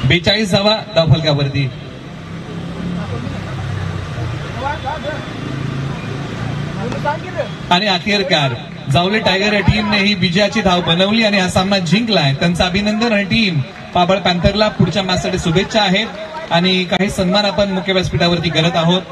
[SPEAKER 2] बेचाळीस धावा धावफलकावरती. आणि अखेरकार जावली टायगर या टीमने ही विजयाची धाव बनवली आणि हा सामना जिंकलाय. त्यांचं अभिनंदन. आणि टीम पाबळ पॅन्थरला पुढच्या मॅचसाठी शुभेच्छा आहेत आणि काही सन्मान आपण मुख्य व्यासपीठावरती करत आहोत.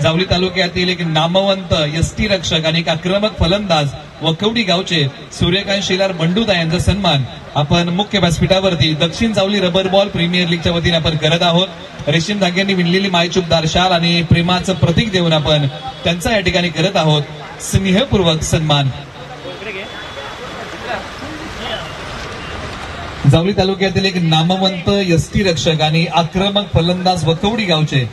[SPEAKER 2] जावली तालुक्यातील एक नामवंत यष्टी रक्षक आणि एक आक्रमक फलंदाज वखवडी गावचे सूर्यकांत शेलार बंडूदा यांचा सन्मान आपण मुख्य व्यासपीठावरती दक्षिण जावली रबर बॉल प्रीमियर लीगच्या वतीने आपण करत आहोत. रेशीम धाग्यांनी विणलेली मायचूपदार शाल आणि प्रेमाचं प्रतीक देऊन आपण त्यांचा या ठिकाणी करत आहोत स्नेहपूर्वक सन्मान. जावळी तालुक्यातील एक नामवंत यष्टीरक्षक आणि आक्रमक फलंदाज वकवडी गावचे